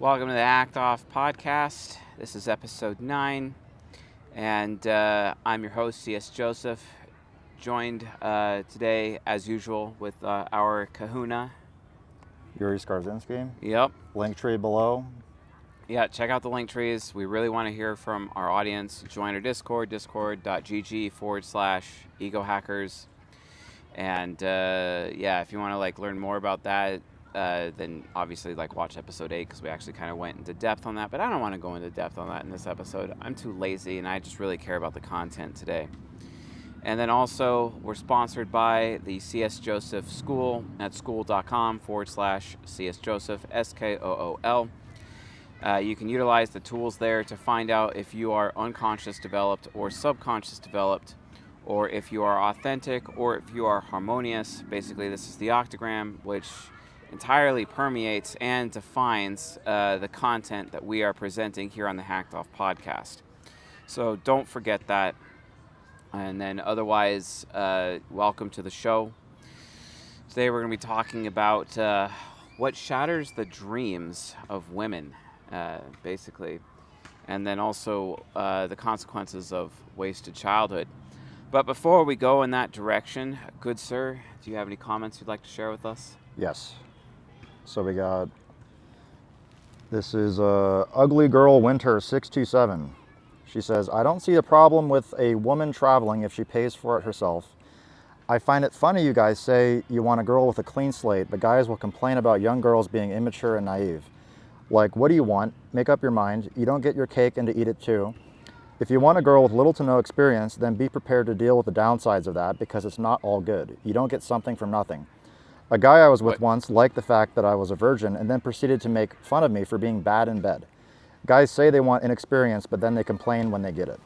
Welcome to the Act Off podcast. This is episode 9, and I'm your host, C.S. Joseph, joined today, as usual, with our kahuna. Yuri Skarzynski. Yep. Link tree below. Yeah, check out the link trees. We really want to hear from our audience. Join our Discord, discord.gg/egohackers. And if you want to learn more about that, then obviously watch episode 8 because we actually kind of went into depth on that. But I don't want to go into depth on that in this episode. I'm too lazy, and I just really care about the content today. And then also, we're sponsored by the CS Joseph School at school.com/CS Joseph, SKOOL. You can utilize the tools there to find out if you are unconscious developed or subconscious developed, or if you are authentic, or if you are harmonious. Basically, this is the Octagram, which entirely permeates and defines the content that we are presenting here on the Hacked Off podcast. So don't forget that. And then otherwise, welcome to the show. Today we're going to be talking about what shatters the dreams of women, basically. And then also the consequences of wasted childhood. But before we go in that direction, good sir, do you have any comments you'd like to share with us? Yes. So we got, this is Ugly Girl Winter 627. She says, I don't see a problem with a woman traveling if she pays for it herself. I find it funny you guys say you want a girl with a clean slate, but guys will complain about young girls being immature and naive. Like, what do you want? Make up your mind. You don't get your cake and to eat it too. If you want a girl with little to no experience, then be prepared to deal with the downsides of that because it's not all good. You don't get something from nothing. A guy I was with once liked the fact that I was a virgin and then proceeded to make fun of me for being bad in bed. Guys say they want inexperience, but then they complain when they get it.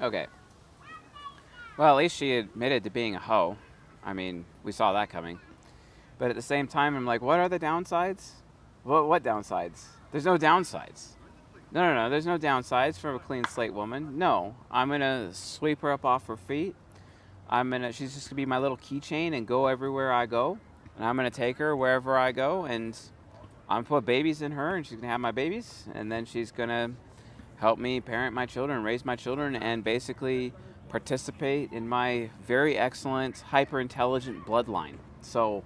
Okay. Well, at least she admitted to being a hoe. I mean, we saw that coming. But at the same time, I'm like, what are the downsides? What downsides? There's no downsides. No, there's no downsides for a clean slate woman. No, I'm going to sweep her up off her feet. She's just going to be my little keychain and go everywhere I go. And I'm going to take her wherever I go, and I'm going to put babies in her, and she's going to have my babies. And then she's going to help me parent my children, raise my children, and basically participate in my very excellent, hyper-intelligent bloodline. So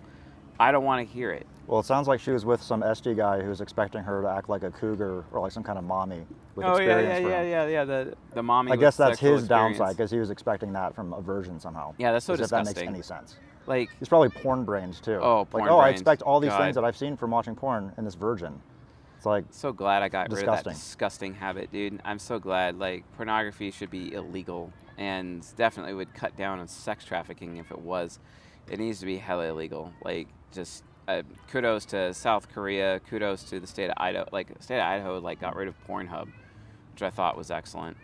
I don't want to hear it. Well, it sounds like she was with some SD guy who was expecting her to act like a cougar or like some kind of mommy with experience. The mommy. I guess that's his downside because he was expecting that from a virgin somehow. Yeah, that's so disgusting. If that makes any sense. Like, he's probably porn brains too. Oh, porn brains. I expect all these things that I've seen from watching porn in this virgin. It's like so glad I got rid of that disgusting habit, dude. I'm so glad. Like, pornography should be illegal, and definitely would cut down on sex trafficking if it was. It needs to be hella illegal. Like, just. Kudos to South Korea. Kudos to the state of Idaho. Like, the state of Idaho, got rid of Pornhub, which I thought was excellent.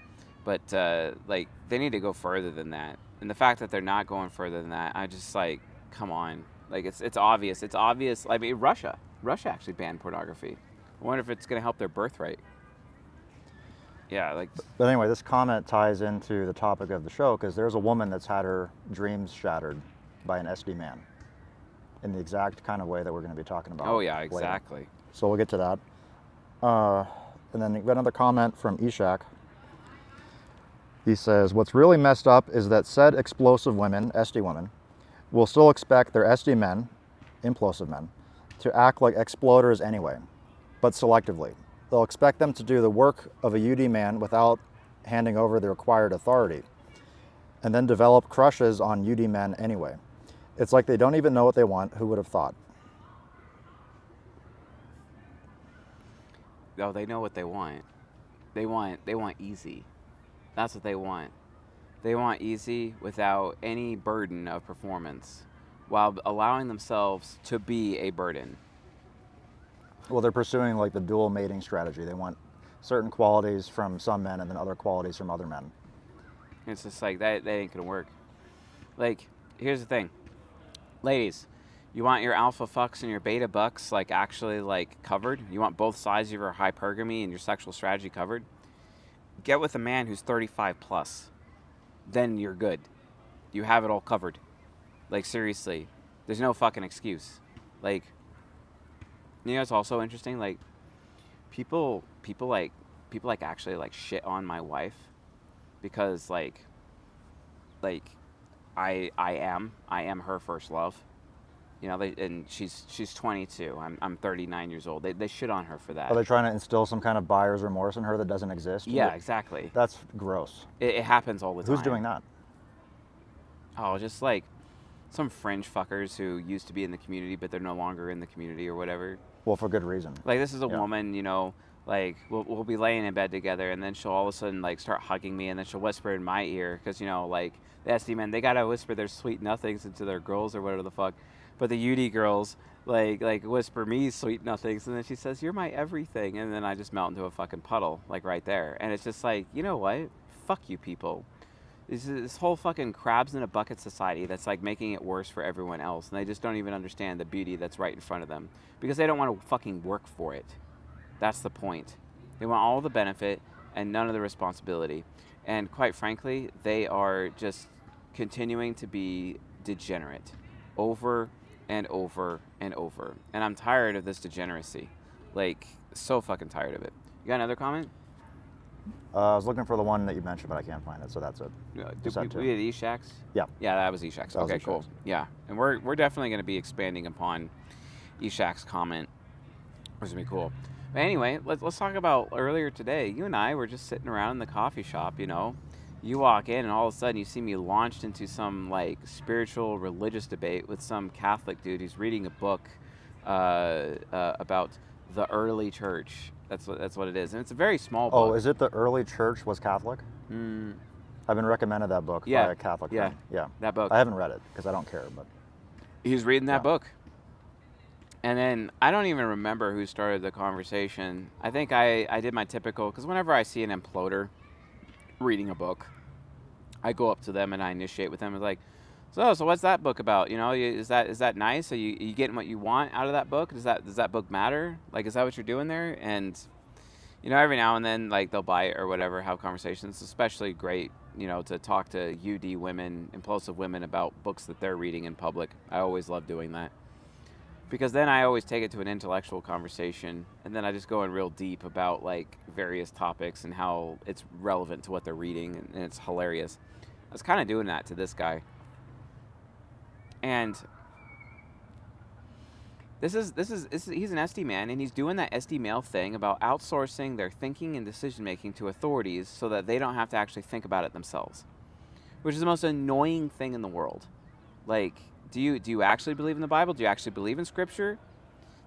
But they need to go further than that. And the fact that they're not going further than that, I just come on. Like, it's obvious. It's obvious. I mean, Russia actually banned pornography. I wonder if it's going to help their birth rate. Yeah, But anyway, this comment ties into the topic of the show because there's a woman that's had her dreams shattered by an SD man. In the exact kind of way that we're going to be talking about. Oh, yeah, exactly. Later. So we'll get to that. And then we got another comment from Ishak. He says, what's really messed up is that said explosive women, SD women, will still expect their SD men, implosive men, to act like exploders anyway, but selectively. They'll expect them to do the work of a UD man without handing over the required authority, and then develop crushes on UD men anyway. It's like they don't even know what they want. Who would have thought? Oh, they know what they want. They want easy. That's what they want. They want easy without any burden of performance, while allowing themselves to be a burden. Well, they're pursuing the dual mating strategy. They want certain qualities from some men and then other qualities from other men. It's just that ain't gonna work. Here's the thing. Ladies, you want your alpha fucks and your beta bucks actually covered? You want both sides of your hypergamy and your sexual strategy covered? Get with a man who's 35 plus. Then you're good. You have it all covered. Seriously. There's no fucking excuse. You know, it's also interesting. people like actually like shit on my wife because like I am her first love. You know, and she's 22. I'm 39 years old. They shit on her for that. Are they trying to instill some kind of buyer's remorse in her that doesn't exist? Yeah, exactly. That's gross. It happens all the time. Who's doing that? Oh, just like some fringe fuckers who used to be in the community, but they're no longer in the community or whatever. Well, for good reason. Like, this is a woman, you know, like, we'll be laying in bed together, and then she'll all of a sudden, like, start hugging me, and then she'll whisper in my ear, because, you know, like, the SD men, they gotta whisper their sweet nothings into their girls or whatever the fuck. But the Yuri girls, like whisper me sweet nothings, and then she says, "You're my everything," and then I just melt into a fucking puddle, like, right there. And it's just like, you know what? Fuck you people. This whole fucking crabs in a bucket society that's like making it worse for everyone else, and they just don't even understand the beauty that's right in front of them because they don't want to fucking work for it. That's the point. They want all the benefit and none of the responsibility. And quite frankly, they are just continuing to be degenerate over and over and over. And I'm tired of this degeneracy. Like, so fucking tired of it. You got another comment? I was looking for the one that you mentioned, but I can't find it, so that's it. We had Ishak's? Yeah. Yeah, that was Ishak's. That was Okay, cool. Ishak's. Yeah, and we're definitely going to be expanding upon Ishak's comment, which is going to be cool. But anyway, let's talk about earlier today. You and I were just sitting around in the coffee shop, you know. You walk in, and all of a sudden you see me launched into some, like, spiritual, religious debate with some Catholic dude who's reading a book about the early church. That's what it is, and it's a very small book. Oh, is it the early church was Catholic? I've been recommended that book by a Catholic friend. Yeah, that book. I haven't read it because I don't care, but he's reading that book. And then I don't even remember who started the conversation. I think I did my typical, because whenever I see an imploder reading a book, I go up to them and I initiate with them. It's like, so what's that book about? You know, is that nice? Are you getting what you want out of that book? Does that book matter? Like, is that what you're doing there? And, you know, every now and then, like, they'll buy it or whatever, have conversations. It's especially great, you know, to talk to UD women, impulsive women, about books that they're reading in public. I always love doing that. Because then I always take it to an intellectual conversation, and then I just go in real deep about, like, various topics and how it's relevant to what they're reading, and it's hilarious. I was kind of doing that to this guy. And he's an SD man, and he's doing that SD male thing about outsourcing their thinking and decision making to authorities so that they don't have to actually think about it themselves, which is the most annoying thing in the world. Like, do you actually believe in the Bible? Do you actually believe in Scripture?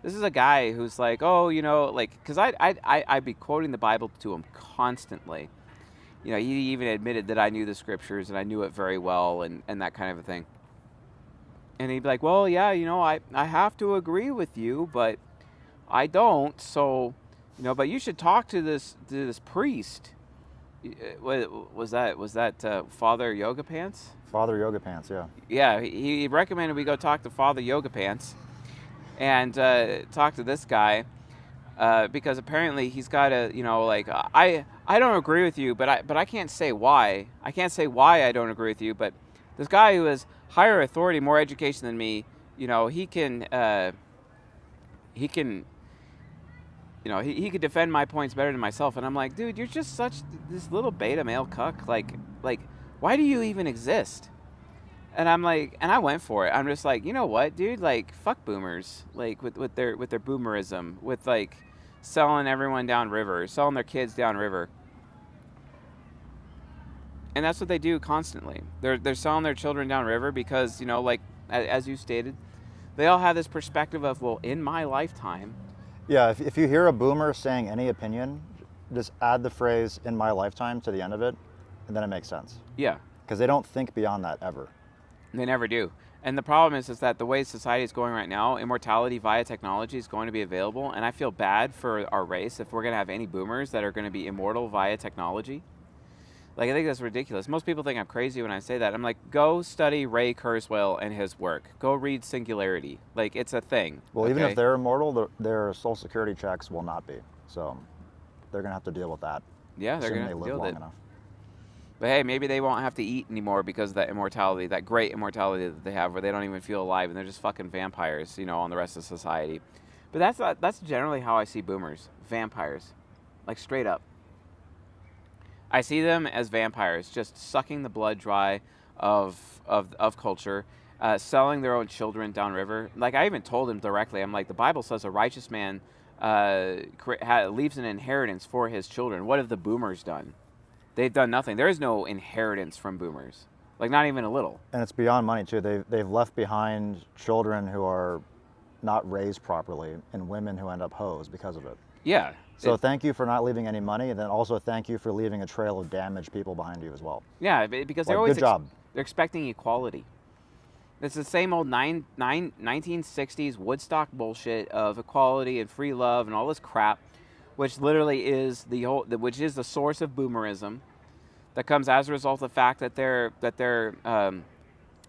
This is a guy who's like, oh, you know, like, because I'd be quoting the Bible to him constantly. You know, he even admitted that I knew the Scriptures and I knew it very well and that kind of a thing. And he'd be like, well, yeah, you know, I have to agree with you, but I don't. So, you know, but you should talk to this priest. Was that Father Yoga Pants? Father Yoga Pants, yeah. Yeah, he recommended we go talk to Father Yoga Pants and talk to this guy because apparently he's got a, you know, like, I don't agree with you, but I can't say why. I can't say why I don't agree with you, but this guy who has higher authority, more education than me, you know, he can, you know, he could defend my points better than myself. And I'm like, dude, you're just such this little beta male cuck. Like, why do you even exist? And I'm like, and I went for it. I'm just like, you know what, dude? Like, fuck boomers. Like, with their boomerism, with, like, selling everyone downriver, selling their kids downriver. And that's what they do constantly. They're selling their children downriver because, you know, like, as you stated, they all have this perspective of, well, in my lifetime. Yeah, if you hear a boomer saying any opinion, just add the phrase "in my lifetime" to the end of it, and then it makes sense. Yeah. Because they don't think beyond that ever. They never do. And the problem is that the way society is going right now, immortality via technology is going to be available, and I feel bad for our race if we're going to have any boomers that are going to be immortal via technology. Like, I think that's ridiculous. Most people think I'm crazy when I say that. I'm like, go study Ray Kurzweil and his work. Go read Singularity. Like, it's a thing. Well, even if they're immortal, their Social Security checks will not be. So they're going to have to deal with that. Yeah, they're going to have to deal with it. Enough. But hey, maybe they won't have to eat anymore because of that immortality, that great immortality that they have where they don't even feel alive and they're just fucking vampires, you know, on the rest of society. But that's generally how I see boomers, vampires, like straight up. I see them as vampires, just sucking the blood dry of culture, selling their own children downriver. Like I even told him directly, I'm like, the Bible says a righteous man leaves an inheritance for his children. What have the boomers done? They've done nothing. There is no inheritance from boomers, like not even a little. And it's beyond money too. They've left behind children who are not raised properly and women who end up hoes because of it. Yeah. So thank you for not leaving any money, and then also thank you for leaving a trail of damaged people behind you as well. Yeah, because they're Like, always good job. They're expecting equality. It's the same old 1960s Woodstock bullshit of equality and free love and all this crap, which literally is which is the source of boomerism, that comes as a result of the fact that their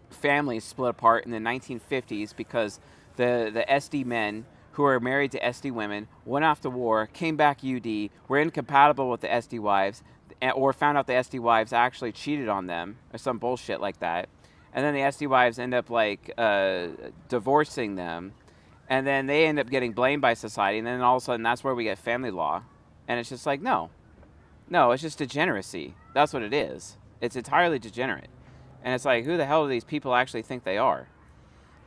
families split apart in the 1950s because the SD men who are married to SD women went off to war, came back UD, were incompatible with the SD wives, or found out the SD wives actually cheated on them or some bullshit like that. And then the SD wives end up like divorcing them, and then they end up getting blamed by society, and then all of a sudden that's where we get family law. And it's just like, no, it's just degeneracy. That's what it is. It's entirely degenerate. And it's like, who the hell do these people actually think they are?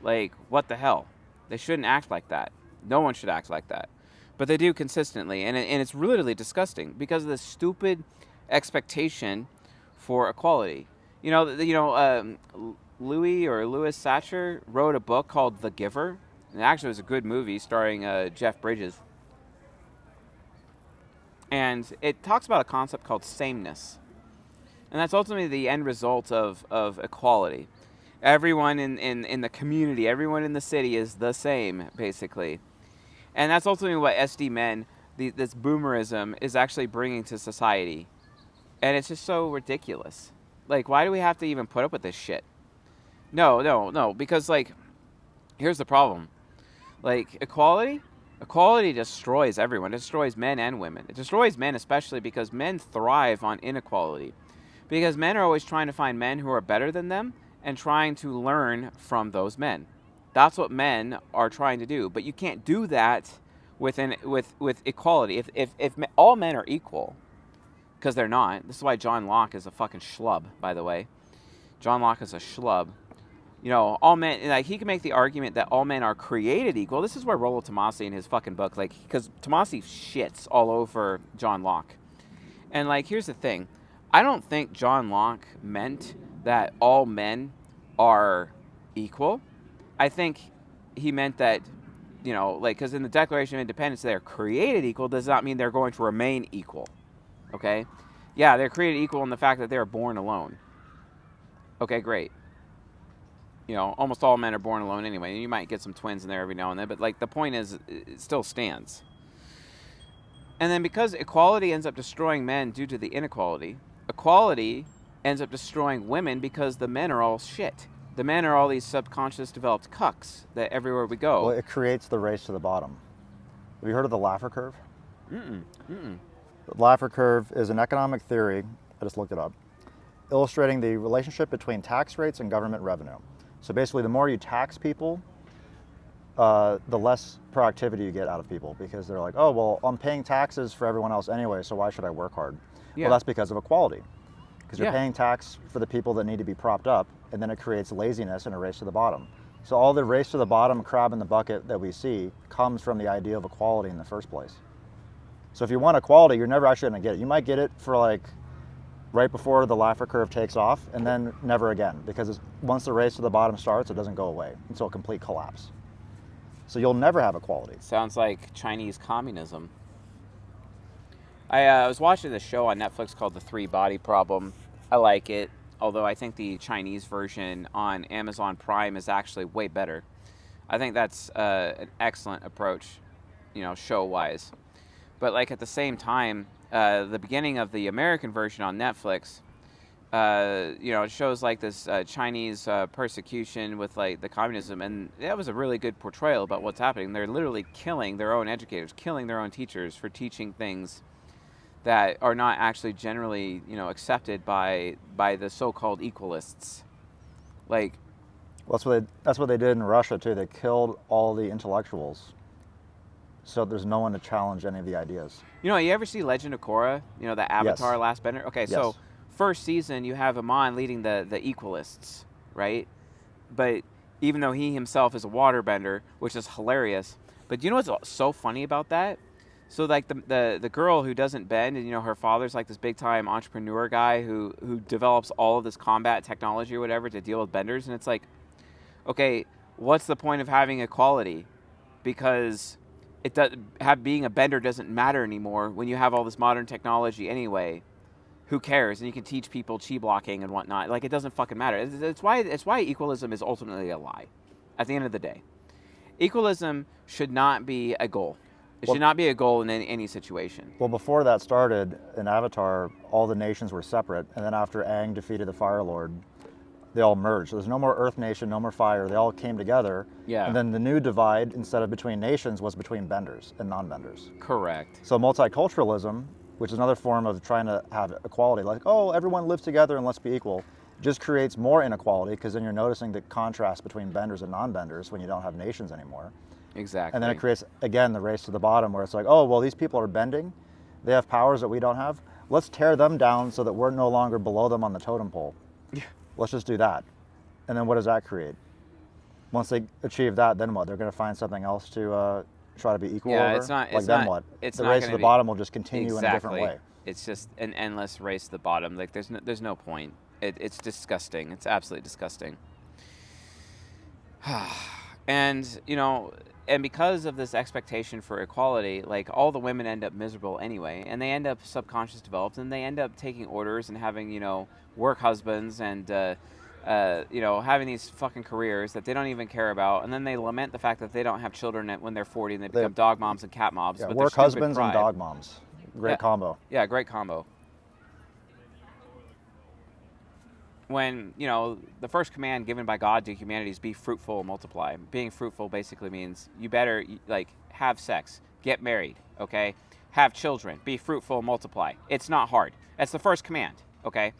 Like, what the hell? They shouldn't act like that. No one should act like that. But they do consistently, and it's really disgusting because of this stupid expectation for equality. Louis Satcher wrote a book called The Giver, and actually it was a good movie starring Jeff Bridges. And it talks about a concept called sameness. And that's ultimately the end result of equality. Everyone in the community, everyone in the city is the same, basically. And that's ultimately what SD men, this boomerism, is actually bringing to society. And it's just so ridiculous. Like, why do we have to even put up with this shit? No, because, like, here's the problem. Like, equality destroys everyone. It destroys men and women. It destroys men especially because men thrive on inequality. Because men are always trying to find men who are better than them and trying to learn from those men. That's what men are trying to do. But you can't do that with equality. If all men are equal, because they're not. This is why John Locke is a fucking schlub, by the way. John Locke is a schlub. All men, like, he can make the argument that all men are created equal. This is where Rollo Tomasi in his fucking book, like, because Tomasi shits all over John Locke. And, like, here's the thing. I don't think John Locke meant that all men are equal. I think he meant that, because in the Declaration of Independence, they're created equal does not mean they're going to remain equal. Okay? Yeah, they're created equal in the fact that they're born alone. Okay, great. Almost all men are born alone anyway. You might get some twins in there every now and then, but, like, the point is, it still stands. And then because equality ends up destroying men due to the inequality, equality ends up destroying women because the men are all shit. The men are all these subconscious developed cucks that everywhere we go. Well, it creates the race to the bottom. Have you heard of the Laffer curve? Mm-mm. The Laffer curve is an economic theory, I just looked it up, illustrating the relationship between tax rates and government revenue. So basically, the more you tax people, the less productivity you get out of people, because they're like, oh, well, I'm paying taxes for everyone else anyway, so why should I work hard? Yeah. Well, that's because of equality. Because you're paying tax for the people that need to be propped up, and then it creates laziness and a race to the bottom. So all the race to the bottom, crab in the bucket that we see comes from the idea of equality in the first place. So if you want equality, you're never actually going to get it. You might get it for, like, right before the Laffer curve takes off, and then never again, because once the race to the bottom starts, it doesn't go away until a complete collapse. So you'll never have equality. Sounds like Chinese communism. I was watching this show on Netflix called The Three Body Problem. I like it, although I think the Chinese version on Amazon Prime is actually way better. I think that's an excellent approach, show-wise. But, like, at the same time, the beginning of the American version on Netflix, it shows, like, this Chinese persecution with, like, the communism, and that was a really good portrayal about what's happening. They're literally killing their own educators, killing their own teachers for teaching things that are not actually generally, accepted by the so-called equalists. Like, well, that's what they did in Russia too. They killed all the intellectuals so there's no one to challenge any of the ideas. You know, you ever see Legend of Korra? You know, the Avatar Yes. Last Bender? Okay, Yes. so first season, you have Amon leading the Equalists, right? But even though he himself is a waterbender, which is hilarious. But you know what's so funny about that? So like the girl who doesn't bend, and you know her father's like this big time entrepreneur guy who develops all of this combat technology or whatever to deal with benders, and it's like, okay, what's the point of having equality? Because being a bender doesn't matter anymore when you have all this modern technology anyway. Who cares? And you can teach people chi blocking and whatnot. Like, it doesn't fucking matter. It's why equalism is ultimately a lie. At the end of the day, equalism should not be a goal. It should not be a goal in any situation. Well, before that started in Avatar, all the nations were separate, and then after Aang defeated the Fire Lord, they all merged. So there's no more Earth Nation, no more fire. They all came together. Yeah. And then the new divide, instead of between nations, was between benders and non-benders. Correct. So multiculturalism, which is another form of trying to have equality, like, oh, everyone lives together and let's be equal, just creates more inequality, because then you're noticing the contrast between benders and non-benders when you don't have nations anymore. Exactly. And then it creates, again, the race to the bottom, where it's like, oh, well, these people are bending. They have powers that we don't have. Let's tear them down so that we're no longer below them on the totem pole. Yeah. Let's just do that. And then what does that create? Once they achieve that, then what? They're going to find something else to try to be equal over? It's not. Like, It's then not, what? It's the not race to gonna the be, bottom will just continue exactly. in a different way. It's just an endless race to the bottom. Like, there's no point. It's disgusting. It's absolutely disgusting. And, you know, and because of this expectation for equality, like, all the women end up miserable anyway, and they end up subconscious developed, and they end up taking orders and having, you know, work husbands and, you know, having these fucking careers that they don't even care about, and then they lament the fact that they don't have children when they're 40 and they become dog moms and cat moms. Yeah, but work their stupid husbands and pride. dog moms. Great combo. Yeah, great combo. When, you know, the first command given by God to humanity is be fruitful and multiply. Being fruitful basically means you better, like, have sex, get married, okay? Have children, be fruitful and multiply. It's not hard. That's the first command, okay?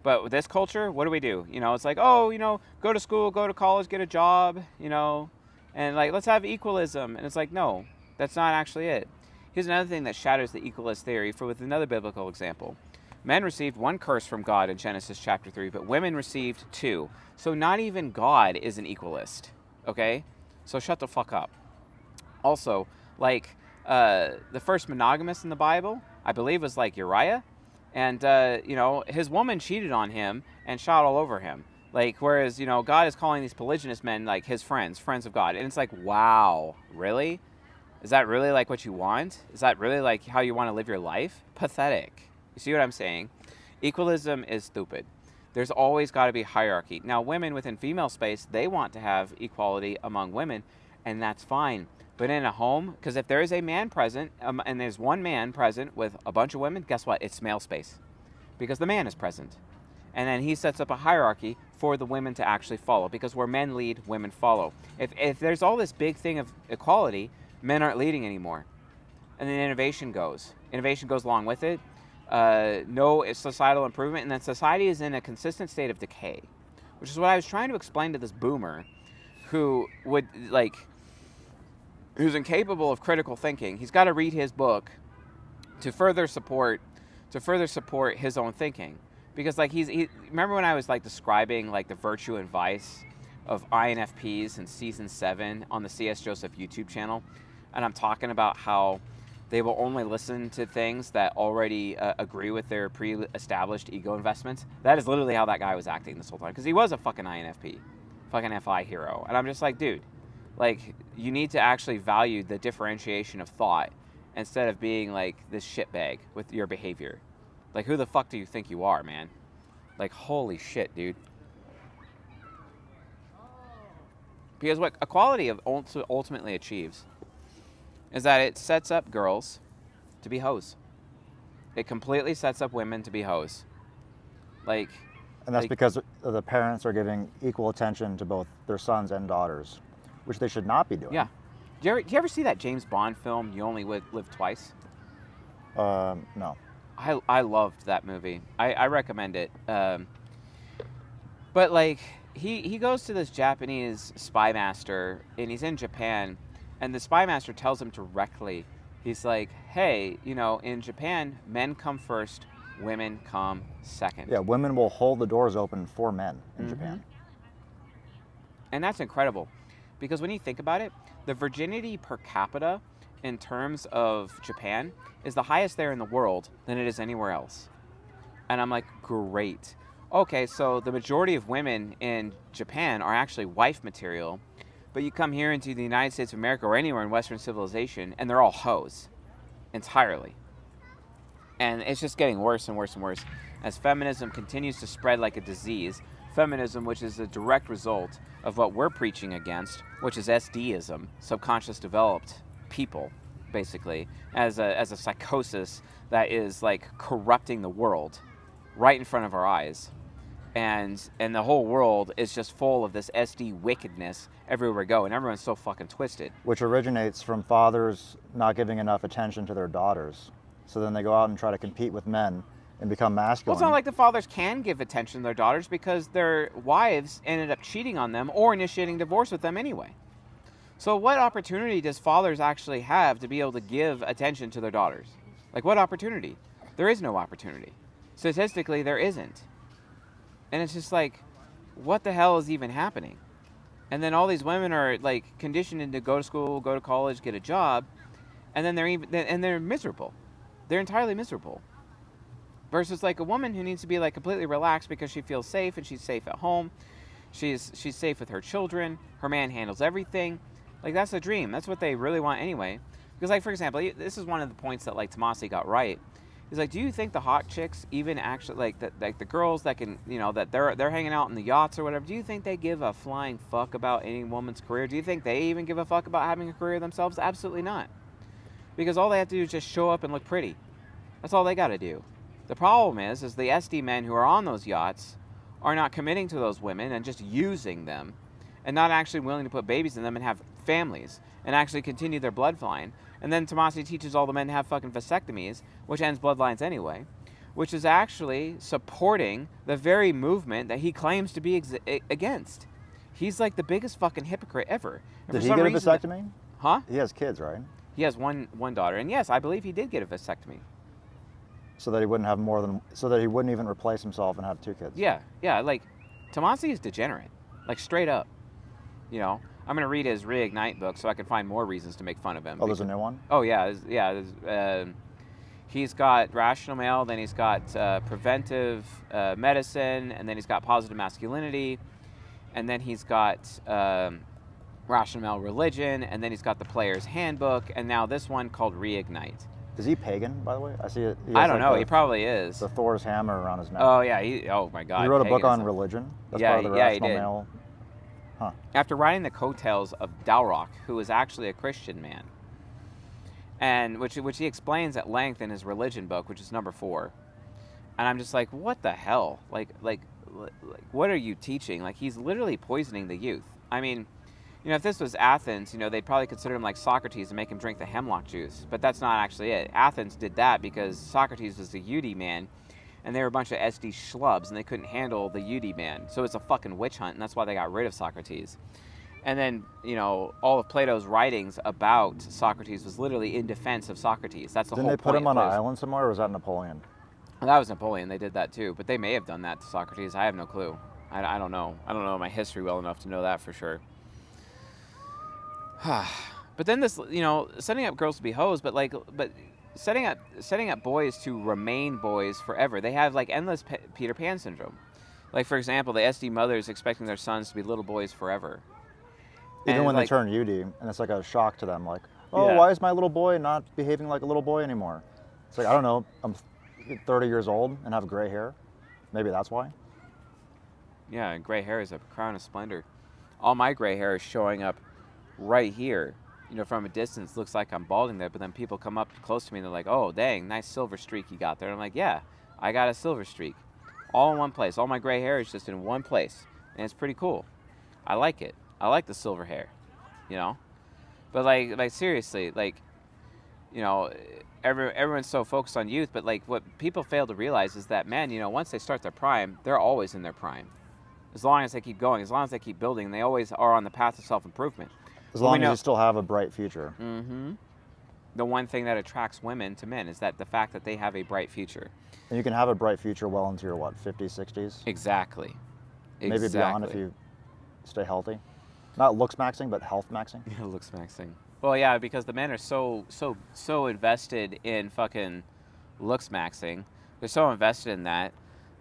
But with this culture, what do? You know, it's like, oh, you know, go to school, go to college, get a job, you know, and, like, let's have equalism. And it's like, no, that's not actually it. Here's another thing that shatters the equalist theory with another biblical example. Men received one curse from God in Genesis chapter 3, but women received 2. So not even God is an equalist, okay? So shut the fuck up. Also, like, the first monogamist in the Bible, I believe, was, like, Uriah. And, you know, his woman cheated on him and shot all over him. Like, whereas, you know, God is calling these polygynous men, like, his friends of God. And it's like, wow, really? Is that really, like, what you want? Is that really, like, how you want to live your life? Pathetic. You see what I'm saying? Equalism is stupid. There's always got to be hierarchy. Now, women within female space, they want to have equality among women, and that's fine. But in a home, because if there is a man present, and there's one man present with a bunch of women, guess what? It's male space. Because the man is present. And then he sets up a hierarchy for the women to actually follow. Because where men lead, women follow. If there's all this big thing of equality, men aren't leading anymore. And then innovation goes. Innovation goes along with it. No societal improvement, and then society is in a consistent state of decay, which is what I was trying to explain to this boomer who would, like, who's incapable of critical thinking. He's got to read his book to further support his own thinking, because, like, he remember when I was, like, describing, like, the virtue and vice of INFPs in season 7 on the CS Joseph YouTube channel, and I'm talking about how they will only listen to things that already agree with their pre-established ego investments. That is literally how that guy was acting this whole time. Because he was a fucking INFP. Fucking FI hero. And I'm just like, dude, like, you need to actually value the differentiation of thought instead of being, like, this shitbag with your behavior. Like, who the fuck do you think you are, man? Like, holy shit, dude. Because what equality ultimately achieves is that it sets up girls to be hoes. It completely sets up women to be hoes. Like, and that's like, because the parents are giving equal attention to both their sons and daughters, which they should not be doing. Yeah. Do you ever see that James Bond film, You Only Live Twice? No. I loved that movie. I recommend it. But, like, he goes to this Japanese spy master, and he's in Japan, And the spy master tells him directly, he's like, hey, in Japan, men come first, women come second. Yeah, women will hold the doors open for men in Japan. And that's incredible. Because when you think about it, the virginity per capita in terms of Japan is the highest there in the world than it is anywhere else. And I'm like, great. Okay, so the majority of women in Japan are actually wife material, but you come here into the United States of America or anywhere in Western civilization, and they're all hoes entirely. And it's just getting worse and worse and worse as feminism continues to spread like a disease. Feminism, which is a direct result of what we're preaching against, which is SDism, subconscious developed people, basically, as a psychosis that is like corrupting the world right in front of our eyes. And the whole world is just full of this SD wickedness everywhere we go, and everyone's so fucking twisted. Which originates from fathers not giving enough attention to their daughters. So then they go out and try to compete with men and become masculine. Well, it's not like the fathers can give attention to their daughters because their wives ended up cheating on them or initiating divorce with them anyway. So what opportunity does fathers actually have to be able to give attention to their daughters? Like, what opportunity? There is no opportunity. Statistically, there isn't. And it's just like, what the hell is even happening? And then all these women are like conditioned to go to school, go to college, get a job, and then they're miserable. They're entirely miserable. Versus like a woman who needs to be like completely relaxed because she feels safe and she's safe at home. She's safe with her children. Her man handles everything. Like, that's the dream. That's what they really want anyway. Because like, for example, this is one of the points that like Tomasi got right. He's like, do you think the hot chicks even actually like the girls that can, that they're hanging out in the yachts or whatever, do you think they give a flying fuck about any woman's career? Do you think they even give a fuck about having a career themselves? Absolutely not. Because all they have to do is just show up and look pretty. That's all they got to do. The problem is the SD men who are on those yachts are not committing to those women and just using them and not actually willing to put babies in them and have families and actually continue their bloodline. And then Tomasi teaches all the men to have fucking vasectomies, which ends bloodlines anyway, which is actually supporting the very movement that he claims to be against. He's like the biggest fucking hypocrite ever. Did he get a vasectomy? Huh? He has kids, right? He has one daughter. And yes, I believe he did get a vasectomy. So that he wouldn't have so that he wouldn't even replace himself and have 2 kids. Yeah, like, Tomasi is degenerate. Like, straight up. I'm going to read his Reignite book so I can find more reasons to make fun of him. Oh, there's a new one? Oh, yeah. He's got Rational Male, then he's got Preventive Medicine, and then he's got Positive Masculinity, and then he's got Rational Male Religion, and then he's got the Player's Handbook, and now this one called Reignite. Is he pagan, by the way? I see it. I don't know. He probably is. The Thor's hammer around his neck. Oh, yeah. Oh, my God. He wrote a book on religion. That's part of the Rational Male. Huh. After writing the coattails of Dalrock, who was actually a Christian man, and which he explains at length in his religion book, which is number 4. And I'm just like, what the hell? Like, what are you teaching? Like, he's literally poisoning the youth. I mean, if this was Athens, they'd probably consider him like Socrates and make him drink the hemlock juice. But that's not actually it. Athens did that because Socrates was a Yuri man, and they were a bunch of SD schlubs, and they couldn't handle the Yuri man. So it's a fucking witch hunt, and that's why they got rid of Socrates. And then, all of Plato's writings about Socrates was literally in defense of Socrates. That's the whole point. Didn't they put him on an island somewhere, or was that Napoleon? Well, that was Napoleon. They did that too. But they may have done that to Socrates. I have no clue. I don't know. I don't know my history well enough to know that for sure. But then this, setting up girls to be hoes, but setting up boys to remain boys forever. They have like endless Peter Pan syndrome. Like, for example, the SD mothers expecting their sons to be little boys forever. Even when they turn UD, and it's like a shock to them, like, oh, why is my little boy not behaving like a little boy anymore? It's like, I don't know, I'm 30 years old and have gray hair. Maybe that's why. Yeah, gray hair is a crown of splendor. All my gray hair is showing up right here. From a distance, looks like I'm balding there, but then people come up close to me and they're like, oh, dang, nice silver streak you got there. And I'm like, yeah, I got a silver streak. All in one place. All my gray hair is just in one place. And it's pretty cool. I like it. I like the silver hair, But like seriously, everyone's so focused on youth, but like what people fail to realize is that, man, once they start their prime, they're always in their prime. As long as they keep going, as long as they keep building, they always are on the path of self-improvement. As long as you still have a bright future. Mm-hmm. The one thing that attracts women to men is that the fact that they have a bright future. And you can have a bright future well into your, 50s, 60s? Exactly. Maybe beyond if you stay healthy. Not looks maxing, but health maxing. Yeah, looks maxing. Well, yeah, because the men are so invested in fucking looks maxing. They're so invested in that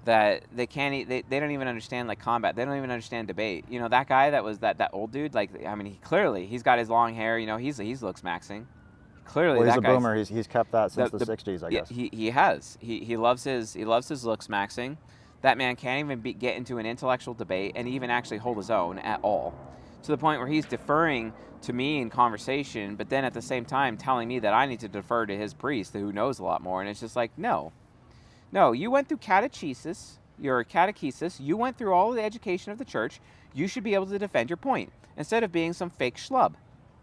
they can't. They don't even understand like combat. They don't even understand debate. You know, that guy that was that old dude. Like, I mean, he's got his long hair. You know, he's looks maxing. Clearly, well, he's that a boomer. He's kept that since the 60s, I guess. He has. He loves his looks maxing. That man can't even get into an intellectual debate and even actually hold his own at all. To the point where he's deferring to me in conversation, but then at the same time telling me that I need to defer to his priest who knows a lot more. And it's just like, no, you went through catechesis. You're a catechesis. You went through all of the education of the church. You should be able to defend your point instead of being some fake schlub.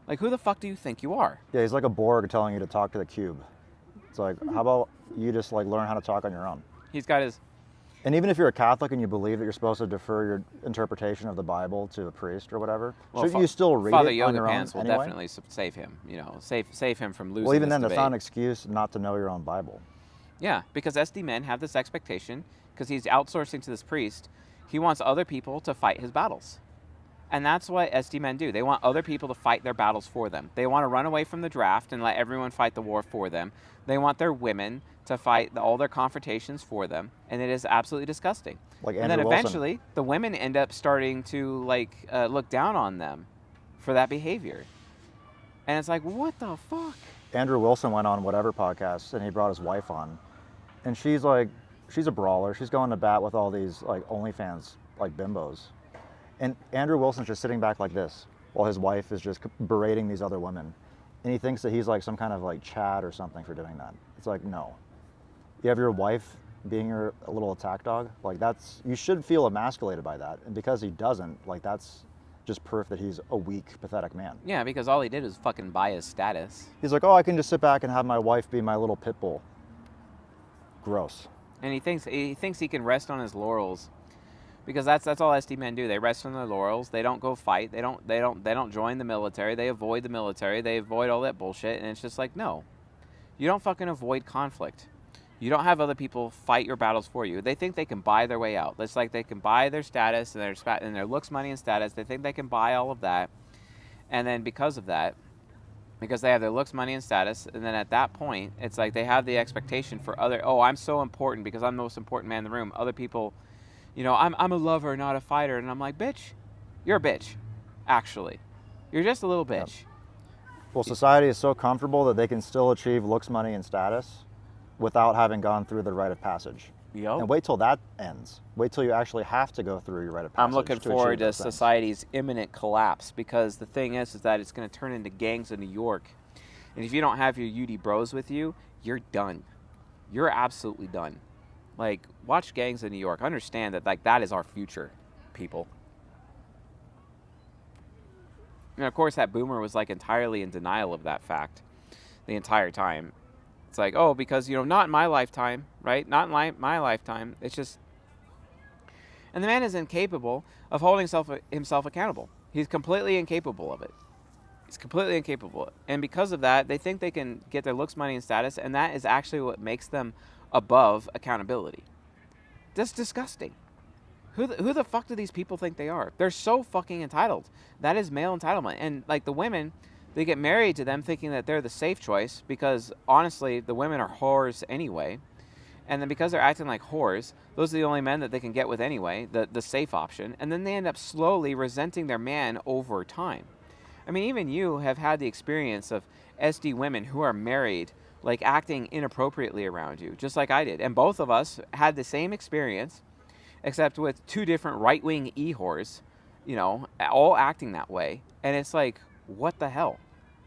Like, who the fuck do you think you are? Yeah, he's like a Borg telling you to talk to the cube. It's like, how about you just like learn how to talk on your own? He's got his... And even if you're a Catholic and you believe that you're supposed to defer your interpretation of the Bible to a priest or whatever, shouldn't you still read Father it Yoga on your Pants own will anyway? definitely save him. You know, save him from losing. Well, even then, debate. that's not an excuse not to know your own Bible. Yeah, because SD men have this expectation because he's outsourcing to this priest. He wants other people to fight his battles. And that's what SD men do. They want other people to fight their battles for them. They want to run away from the draft and let everyone fight the war for them. They want their women to fight all their confrontations for them. And it is absolutely disgusting. Like and Andrew then Wilson. eventually, the women end up starting to look down on them for that behavior. And it's like, what the fuck? Andrew Wilson went on whatever podcast and he brought his wife on. And she's a brawler. She's going to bat with all these like OnlyFans like bimbos. And Andrew Wilson's just sitting back like this while his wife is just berating these other women. And he thinks that he's like some kind of like Chad or something for doing that. It's like, no. You have your wife being your little attack dog. Like you should feel emasculated by that. And because he doesn't, like that's just proof that he's a weak, pathetic man. Yeah, because all he did was fucking buy his status. He's like, oh, I can just sit back and have my wife be my little pit bull. Gross. And he thinks he can rest on his laurels. Because that's all SD men do. They rest on their laurels. They don't go fight. They don't join the military. They avoid the military. They avoid all that bullshit. And it's just like, no. You don't fucking avoid conflict. You don't have other people fight your battles for you. They think they can buy their way out. It's like they can buy their status and their looks, money, and status. They think they can buy all of that. And then because of that, because they have their looks, money, and status, and then at that point, it's like they have the expectation for I'm so important because I'm the most important man in the room. Other people... You know, I'm a lover, not a fighter. And I'm like, bitch, you're a bitch, actually. You're just a little bitch. Yep. Well, society is so comfortable that they can still achieve looks, money, and status without having gone through the rite of passage. Yep. And wait till that ends. Wait till you actually have to go through your rite of passage. I'm looking forward to society's imminent collapse because the thing is that it's going to turn into gangs in New York. And if you don't have your UD bros with you, you're done. You're absolutely done. Like, watch Gangs in New York. Understand that, like, that is our future, people. And, of course, that boomer was, like, entirely in denial of that fact the entire time. It's like, oh, because, you know, not in my lifetime, right? Not in my lifetime. It's just... And the man is incapable of holding himself accountable. He's completely incapable of it. He's completely incapable. And because of that, they think they can get their looks, money, and status, and that is actually what makes them above accountability. That's disgusting. Who the fuck do these people think they are? They're so fucking entitled. That is male entitlement. And like the women, they get married to them thinking that they're the safe choice because honestly, the women are whores anyway. And then because they're acting like whores, those are the only men that they can get with anyway, the safe option. And then they end up slowly resenting their man over time. I mean, even you have had the experience of SD women who are married like acting inappropriately around you, just like I did. And both of us had the same experience, except with two different right-wing e-whores, you know, all acting that way. And it's like, what the hell?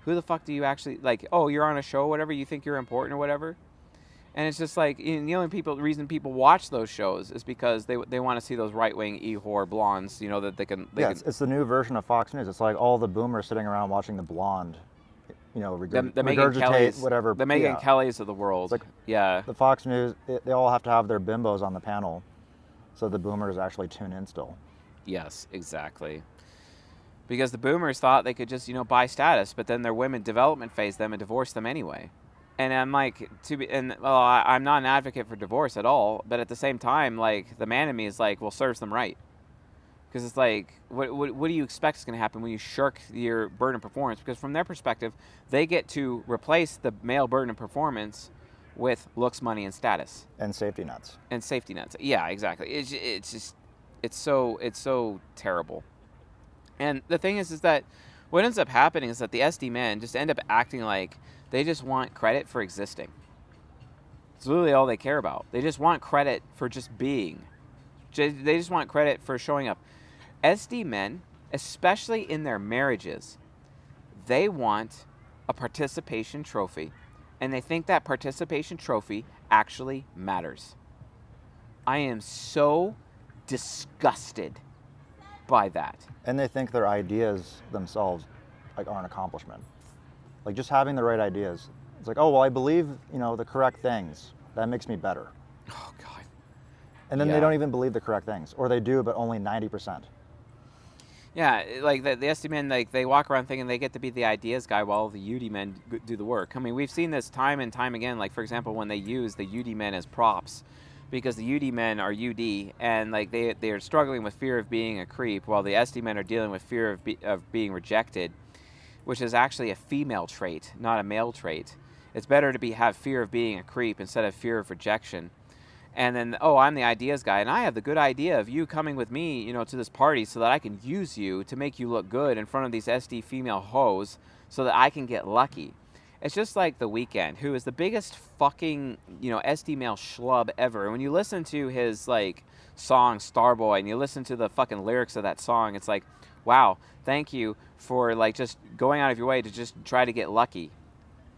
Who the fuck do you actually, like, oh, you're on a show, whatever, you think you're important or whatever? And it's just like, the only reason people watch those shows is because they want to see those right-wing e-whore blondes, you know, that they can... It's the new version of Fox News. It's like all the boomers sitting around watching the blonde, you know, regurgitate whatever. The Megyn Kellys of the world. It's like, yeah. The Fox News, they all have to have their bimbos on the panel so the boomers actually tune in still. Yes, exactly. because the boomers thought they could just, buy status, but then their women development phase them and divorce them anyway. And I'm like, I'm not an advocate for divorce at all, but at the same time, like, the man in me is like, well, serves them right. Because it's like, what do you expect is going to happen when you shirk your burden of performance? Because from their perspective, they get to replace the male burden of performance with looks, money, and status. And safety nets. And safety nets. Yeah, exactly. It's so terrible. And the thing is that what ends up happening is that the SD men just end up acting like they just want credit for existing. It's literally all they care about. They just want credit for just being. They just want credit for showing up. SD men, especially in their marriages, they want a participation trophy, and they think that participation trophy actually matters. I am so disgusted by that. And they think their ideas themselves like are an accomplishment. Like just having the right ideas. It's like, oh, well, I believe, the correct things. That makes me better. Oh, God. And then they don't even believe the correct things. Or they do, but only 90%. Yeah, like the SD men, like they walk around thinking they get to be the ideas guy while the Yuri men do the work. I mean, we've seen this time and time again. Like, for example, when they use the Yuri men as props, because the UD men are UD, and like they are struggling with fear of being a creep, while the SD men are dealing with fear of being rejected, which is actually a female trait, not a male trait. It's better to have fear of being a creep instead of fear of rejection. And then, I'm the ideas guy, and I have the good idea of you coming with me, to this party so that I can use you to make you look good in front of these SD female hoes so that I can get lucky. It's just like The Weeknd, who is the biggest fucking, SD male schlub ever. And when you listen to his, like, song Starboy, and you listen to the fucking lyrics of that song, it's like, wow, thank you for, like, just going out of your way to just try to get lucky.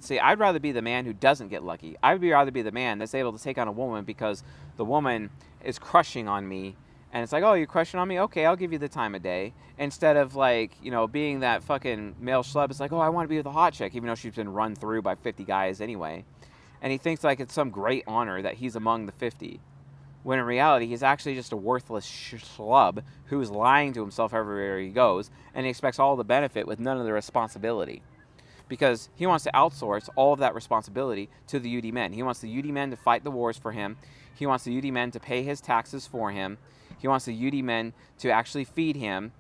See, I'd rather be the man who doesn't get lucky. I'd rather be the man that's able to take on a woman because the woman is crushing on me. And it's like, oh, you're crushing on me? Okay, I'll give you the time of day. Instead of, like, being that fucking male schlub. It's like, oh, I want to be with a hot chick, even though she's been run through by 50 guys anyway. And he thinks, like, it's some great honor that he's among the 50. When in reality, he's actually just a worthless schlub who's lying to himself everywhere he goes. And he expects all the benefit with none of the responsibility. Because he wants to outsource all of that responsibility to the UD men. He wants the UD men to fight the wars for him. He wants the UD men to pay his taxes for him. He wants the UD men to actually feed him,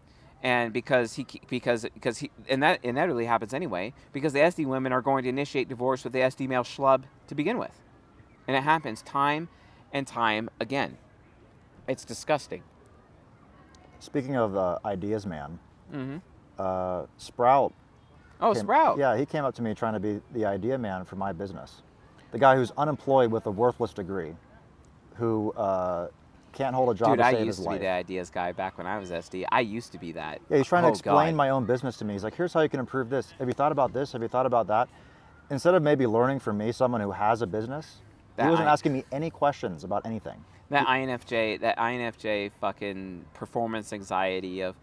and because that inevitably happens anyway, because the SD women are going to initiate divorce with the SD male schlub to begin with, and it happens time and time again. It's disgusting. Speaking of ideas man, Sprout. Sprout. Yeah, he came up to me trying to be the idea man for my business. The guy who's unemployed with a worthless degree, who can't hold a job to save his life. Dude, I used to be the ideas guy back when I was SD. I used to be that. Yeah, he's trying to explain my own business to me. He's like, here's how you can improve this. Have you thought about this? Have you thought about that? Instead of maybe learning from me, someone who has a business, he wasn't asking me any questions about anything. That INFJ fucking performance anxiety of,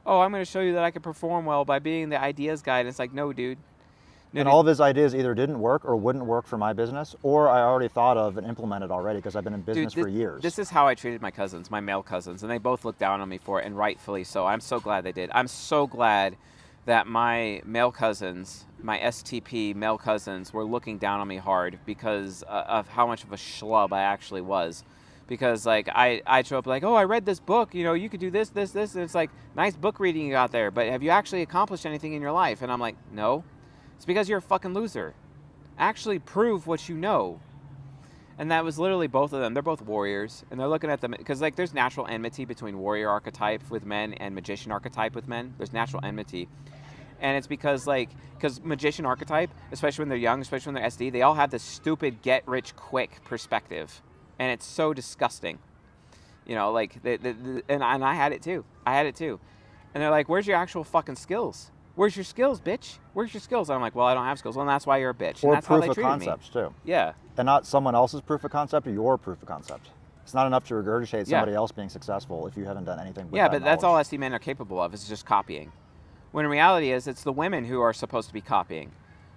oh, I'm going to show you that I can perform well by being the ideas guy. And it's like, no, dude. And all of his ideas either didn't work or wouldn't work for my business, or I already thought of and implemented already because I've been in business for years. This is how I treated my cousins, my male cousins, and they both looked down on me for it, and rightfully so. I'm so glad they did. I'm so glad that my male cousins, my STP male cousins, were looking down on me hard because of how much of a schlub I actually was. Because, like, I'd show up like, oh, I read this book, you could do this, and it's like, nice book reading you got there, but have you actually accomplished anything in your life? And I'm like, no. It's because you're a fucking loser. Actually prove what you know. And that was literally both of them. They're both warriors, and they're looking at them, because, like, there's natural enmity between warrior archetype with men and magician archetype with men. There's natural enmity. And it's because magician archetype, especially when they're young, especially when they're SD, they all have this stupid get-rich-quick perspective. And it's so disgusting. Like, and I had it too. And they're like, where's your actual fucking skills? Where's your skills, bitch? Where's your skills? And I'm like, well, I don't have skills. Well, that's why you're a bitch. Or and that's proof how they of treated concepts, me. too. Yeah. And not someone else's proof of concept or your proof of concept. It's not enough to regurgitate somebody else being successful if you haven't done anything with that but that's all SD men are capable of, is just copying. When in reality it's the women who are supposed to be copying.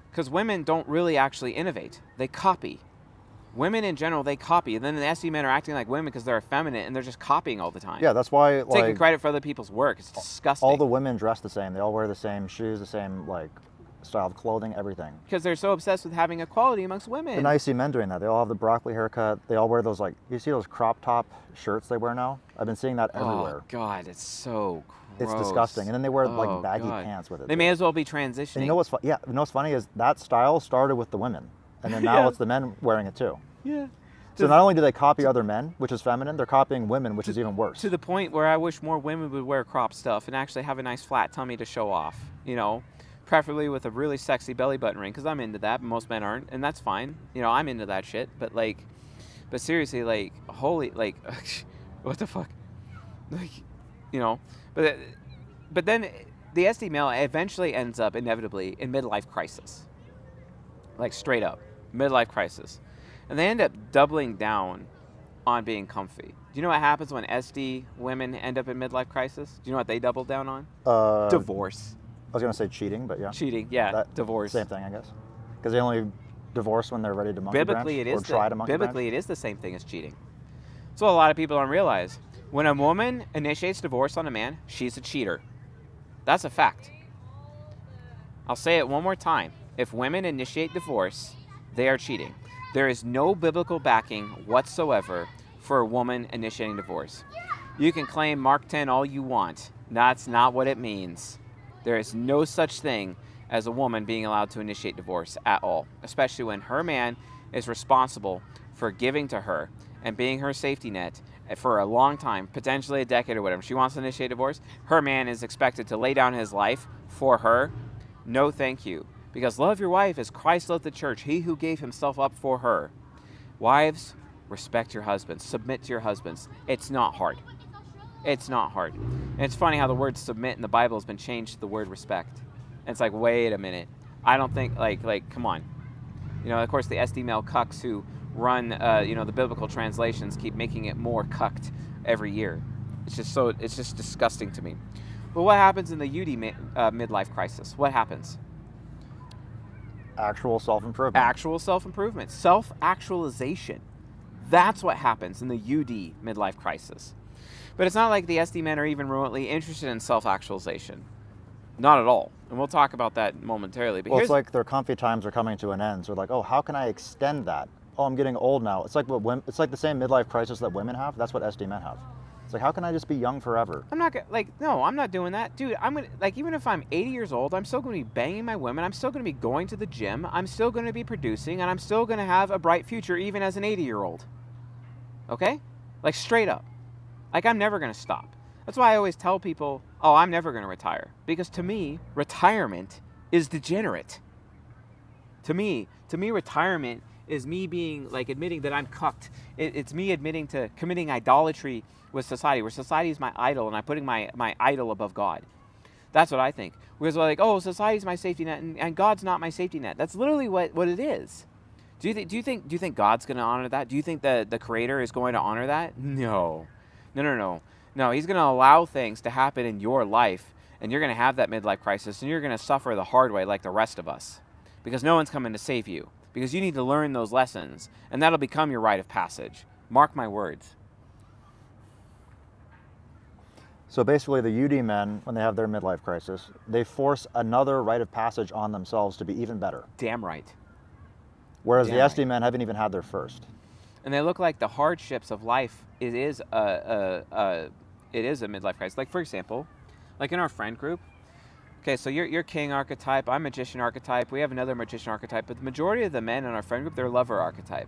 Because women don't really actually innovate. They copy. Women in general, they copy. And then the SD men are acting like women because they're effeminate and they're just copying all the time. Yeah, that's why Taking credit for other people's work. It's disgusting. all the women dress the same. They all wear the same shoes, the same like style of clothing, everything. Because they're so obsessed with having equality amongst women. And now you see men doing that. They all have the broccoli haircut. They all wear those like, you see those crop top shirts they wear now? I've been seeing that everywhere. Oh, God, it's so gross. It's disgusting. And then they wear like baggy God. pants with it. They may as well be transitioning. And you know what's you know what's funny is that style started with the women. And then now Yeah. it's the men wearing it too. Yeah. So not only do they copy other men, which is feminine, they're copying women, which is even worse. To the point where I wish more women would wear crop stuff and actually have a nice flat tummy to show off, you know, preferably with a really sexy belly button ring, because I'm into that, but most men aren't, and that's fine. You know, I'm into that shit, but seriously, like, holy, like, what the fuck? Like, you know, but then the SD male eventually ends up inevitably in midlife crisis. Like, straight up, midlife crisis. And they end up doubling down on being comfy. Do you know what happens when SD women end up in midlife crisis? Do you know what they double down on? Divorce. I was going to say cheating, but yeah. Cheating, yeah. Divorce. Same thing, I guess. Because they only divorce when they're ready to monkey branch or try to monkey branch. Biblically, it is the same thing as cheating. So a lot of people don't realize. When a woman initiates divorce on a man, she's a cheater. That's a fact. I'll say it one more time. If women initiate divorce, they are cheating. There is no biblical backing whatsoever for a woman initiating divorce. You can claim Mark 10 all you want. That's not what it means. There is no such thing as a woman being allowed to initiate divorce at all, especially when her man is responsible for giving to her and being her safety net for a long time, potentially a decade or whatever. She wants to initiate divorce. Her man is expected to lay down his life for her. No, thank you. Because love your wife as Christ loved the church, he who gave himself up for her. Wives, respect your husbands. Submit to your husbands. It's not hard. It's not hard. And it's funny how the word submit in the Bible has been changed to the word respect. And it's like, wait a minute. I don't think, like, come on. You know, of course, the SD male cucks who run, the biblical translations keep making it more cucked every year. It's just disgusting to me. But what happens in the Yuri midlife crisis? What happens? Actual self-improvement. Actual self-improvement. Self-actualization. That's what happens in the UD midlife crisis. But it's not like the SD men are even remotely interested in self-actualization. Not at all. And we'll talk about that momentarily. But well, it's like their comfy times are coming to an end. So they're like, oh, how can I extend that? Oh, I'm getting old now. It's like it's like the same midlife crisis that women have. That's what SD men have. It's like, how can I just be young forever? I'm not no, I'm not doing that. Dude, I'm going to, even if I'm 80 years old, I'm still going to be banging my women. I'm still going to be going to the gym. I'm still going to be producing, and I'm still going to have a bright future even as an 80-year-old. Okay? Like, straight up. Like, I'm never going to stop. That's why I always tell people, oh, I'm never going to retire. Because to me, retirement is degenerate. To me, retirement is me being, admitting that I'm cucked. It's me admitting to committing idolatry with society, where society is my idol, and I'm putting my idol above God. That's what I think. Whereas we're like, oh, society's my safety net, and God's not my safety net. That's literally what it is. Do you think God's going to honor that? Do you think the Creator is going to honor that? No. No, he's going to allow things to happen in your life, and you're going to have that midlife crisis, and you're going to suffer the hard way like the rest of us. Because no one's coming to save you. Because you need to learn those lessons, and that'll become your rite of passage. Mark my words. So basically, the UD men, when they have their midlife crisis, they force another rite of passage on themselves to be even better. Damn right. Whereas the SD men haven't even had their first. And they look like the hardships of life. It is a midlife crisis. Like, for example, like in our friend group. Okay, so you're king archetype. I'm magician archetype. We have another magician archetype. But the majority of the men in our friend group, they're lover archetype.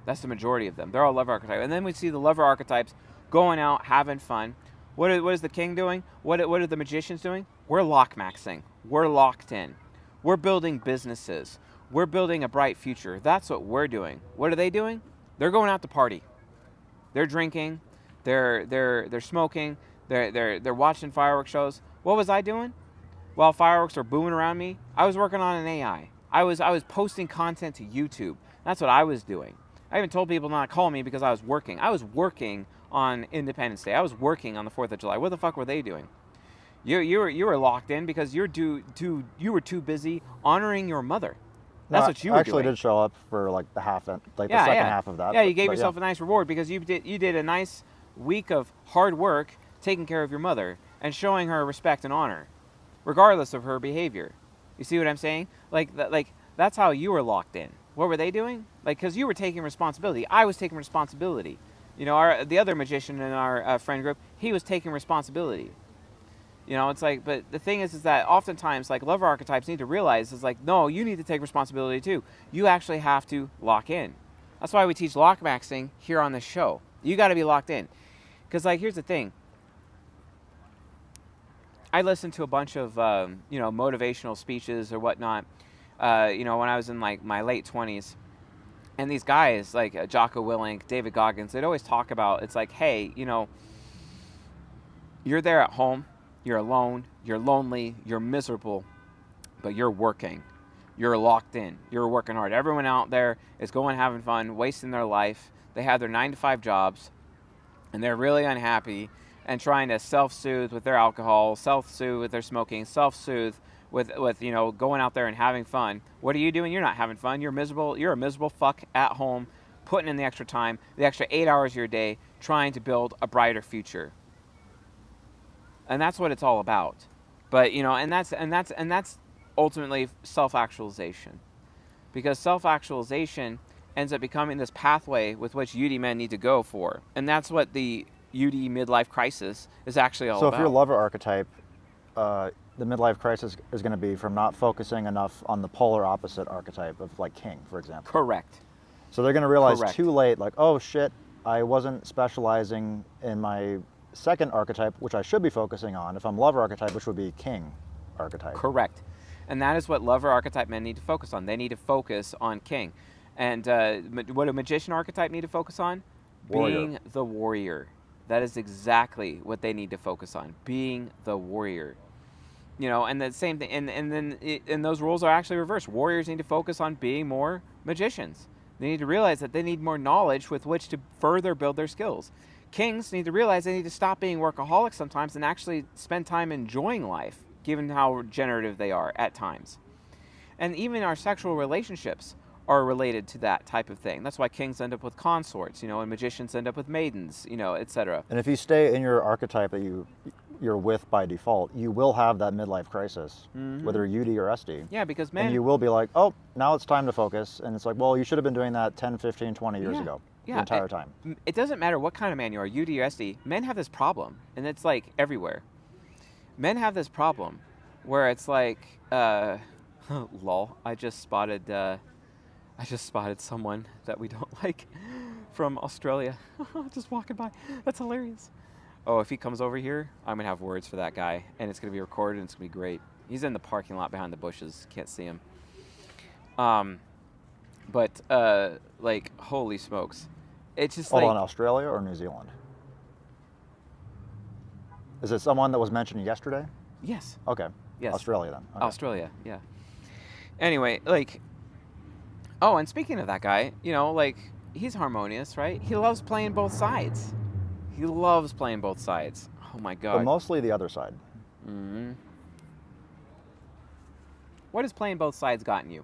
That's the majority of them. They're all lover archetype. And then we see the lover archetypes going out, having fun. What is the king doing? What are the magicians doing? We're lock-maxing. We're locked in. We're building businesses. We're building a bright future. That's what we're doing. What are they doing? They're going out to party. They're drinking. They're smoking. They're watching fireworks shows. What was I doing? While fireworks are booming around me, I was working on an AI. I was posting content to YouTube. That's what I was doing. I even told people not to call me because I was working. I was working on Independence Day. I was working on the 4th of July. What the fuck were they doing? You were locked in because you were too busy honoring your mother. That's No, what you I were actually doing. did show up for like the Yeah, second yeah. half of that. Yeah, you gave but yourself a nice reward because you did a nice week of hard work taking care of your mother and showing her respect and honor, regardless of her behavior. You see what I'm saying? Like that's how you were locked in. What were they doing? Like, because you were taking responsibility. I was taking responsibility. You know, the other magician in our friend group, he was taking responsibility. You know, it's like, but the thing is that oftentimes, like, lover archetypes need to realize is like, no, you need to take responsibility too. You actually have to lock in. That's why we teach lock maxing here on this show. You got to be locked in. Because, like, here's the thing. I listened to a bunch of, motivational speeches or whatnot, when I was in, like, my late 20s. And these guys, like Jocko Willink, David Goggins, they'd always talk about, it's like, hey, you're there at home, you're alone, you're lonely, you're miserable, but you're working. You're locked in. You're working hard. Everyone out there is going having fun, wasting their life. They have their 9-to-5 jobs, and they're really unhappy and trying to self-soothe with their alcohol, self-soothe with their smoking, self-soothe with going out there and having fun. What are you doing? You're not having fun. You're miserable. You're a miserable fuck at home, putting in the extra time, the extra 8 hours of your day, trying to build a brighter future. And that's what it's all about. But and that's ultimately self-actualization, because self-actualization ends up becoming this pathway with which UD men need to go for, and that's what the UD midlife crisis is actually all So about. if you're a lover archetype, the midlife crisis is going to be from not focusing enough on the polar opposite archetype of like king, for example. Correct. So they're going to realize Correct. too late, like, oh shit, I wasn't specializing in my second archetype, which I should be focusing on if I'm lover archetype, which would be king archetype. Correct. And that is what lover archetype men need to focus on. They need to focus on king. And what a magician archetype need to focus on? Warrior. Being the warrior. That is exactly what they need to focus on. Being the warrior. And the same thing. And those roles are actually reversed. Warriors need to focus on being more magicians. They need to realize that they need more knowledge with which to further build their skills. Kings need to realize they need to stop being workaholics sometimes and actually spend time enjoying life, given how regenerative they are at times. And even our sexual relationships are related to that type of thing. That's why kings end up with consorts, and magicians end up with maidens, etc. And if you stay in your archetype that you're with by default, you will have that midlife crisis, whether UD or SD. Yeah, because men... And you will be like, oh, now it's time to focus. And it's like, well, you should have been doing that 10, 15, 20 years ago. The entire time. It doesn't matter what kind of man you are, UD or SD, men have this problem, and it's like everywhere. Men have this problem where it's like, lol, I just spotted someone that we don't like from Australia. Just walking by. That's hilarious. Oh, if he comes over here, I'm going to have words for that guy, and it's going to be recorded, and it's going to be great. He's in the parking lot behind the bushes. Can't see him. But holy smokes. It's just Hold on, Australia or New Zealand? Is it someone that was mentioned yesterday? Yes. Okay. Yes. Australia then. Okay. Australia, yeah. Anyway, oh, and speaking of that guy, he's harmonious, right? He loves playing both sides. He loves playing both sides. Oh my God. But mostly the other side. Mm-hmm. What has playing both sides gotten you?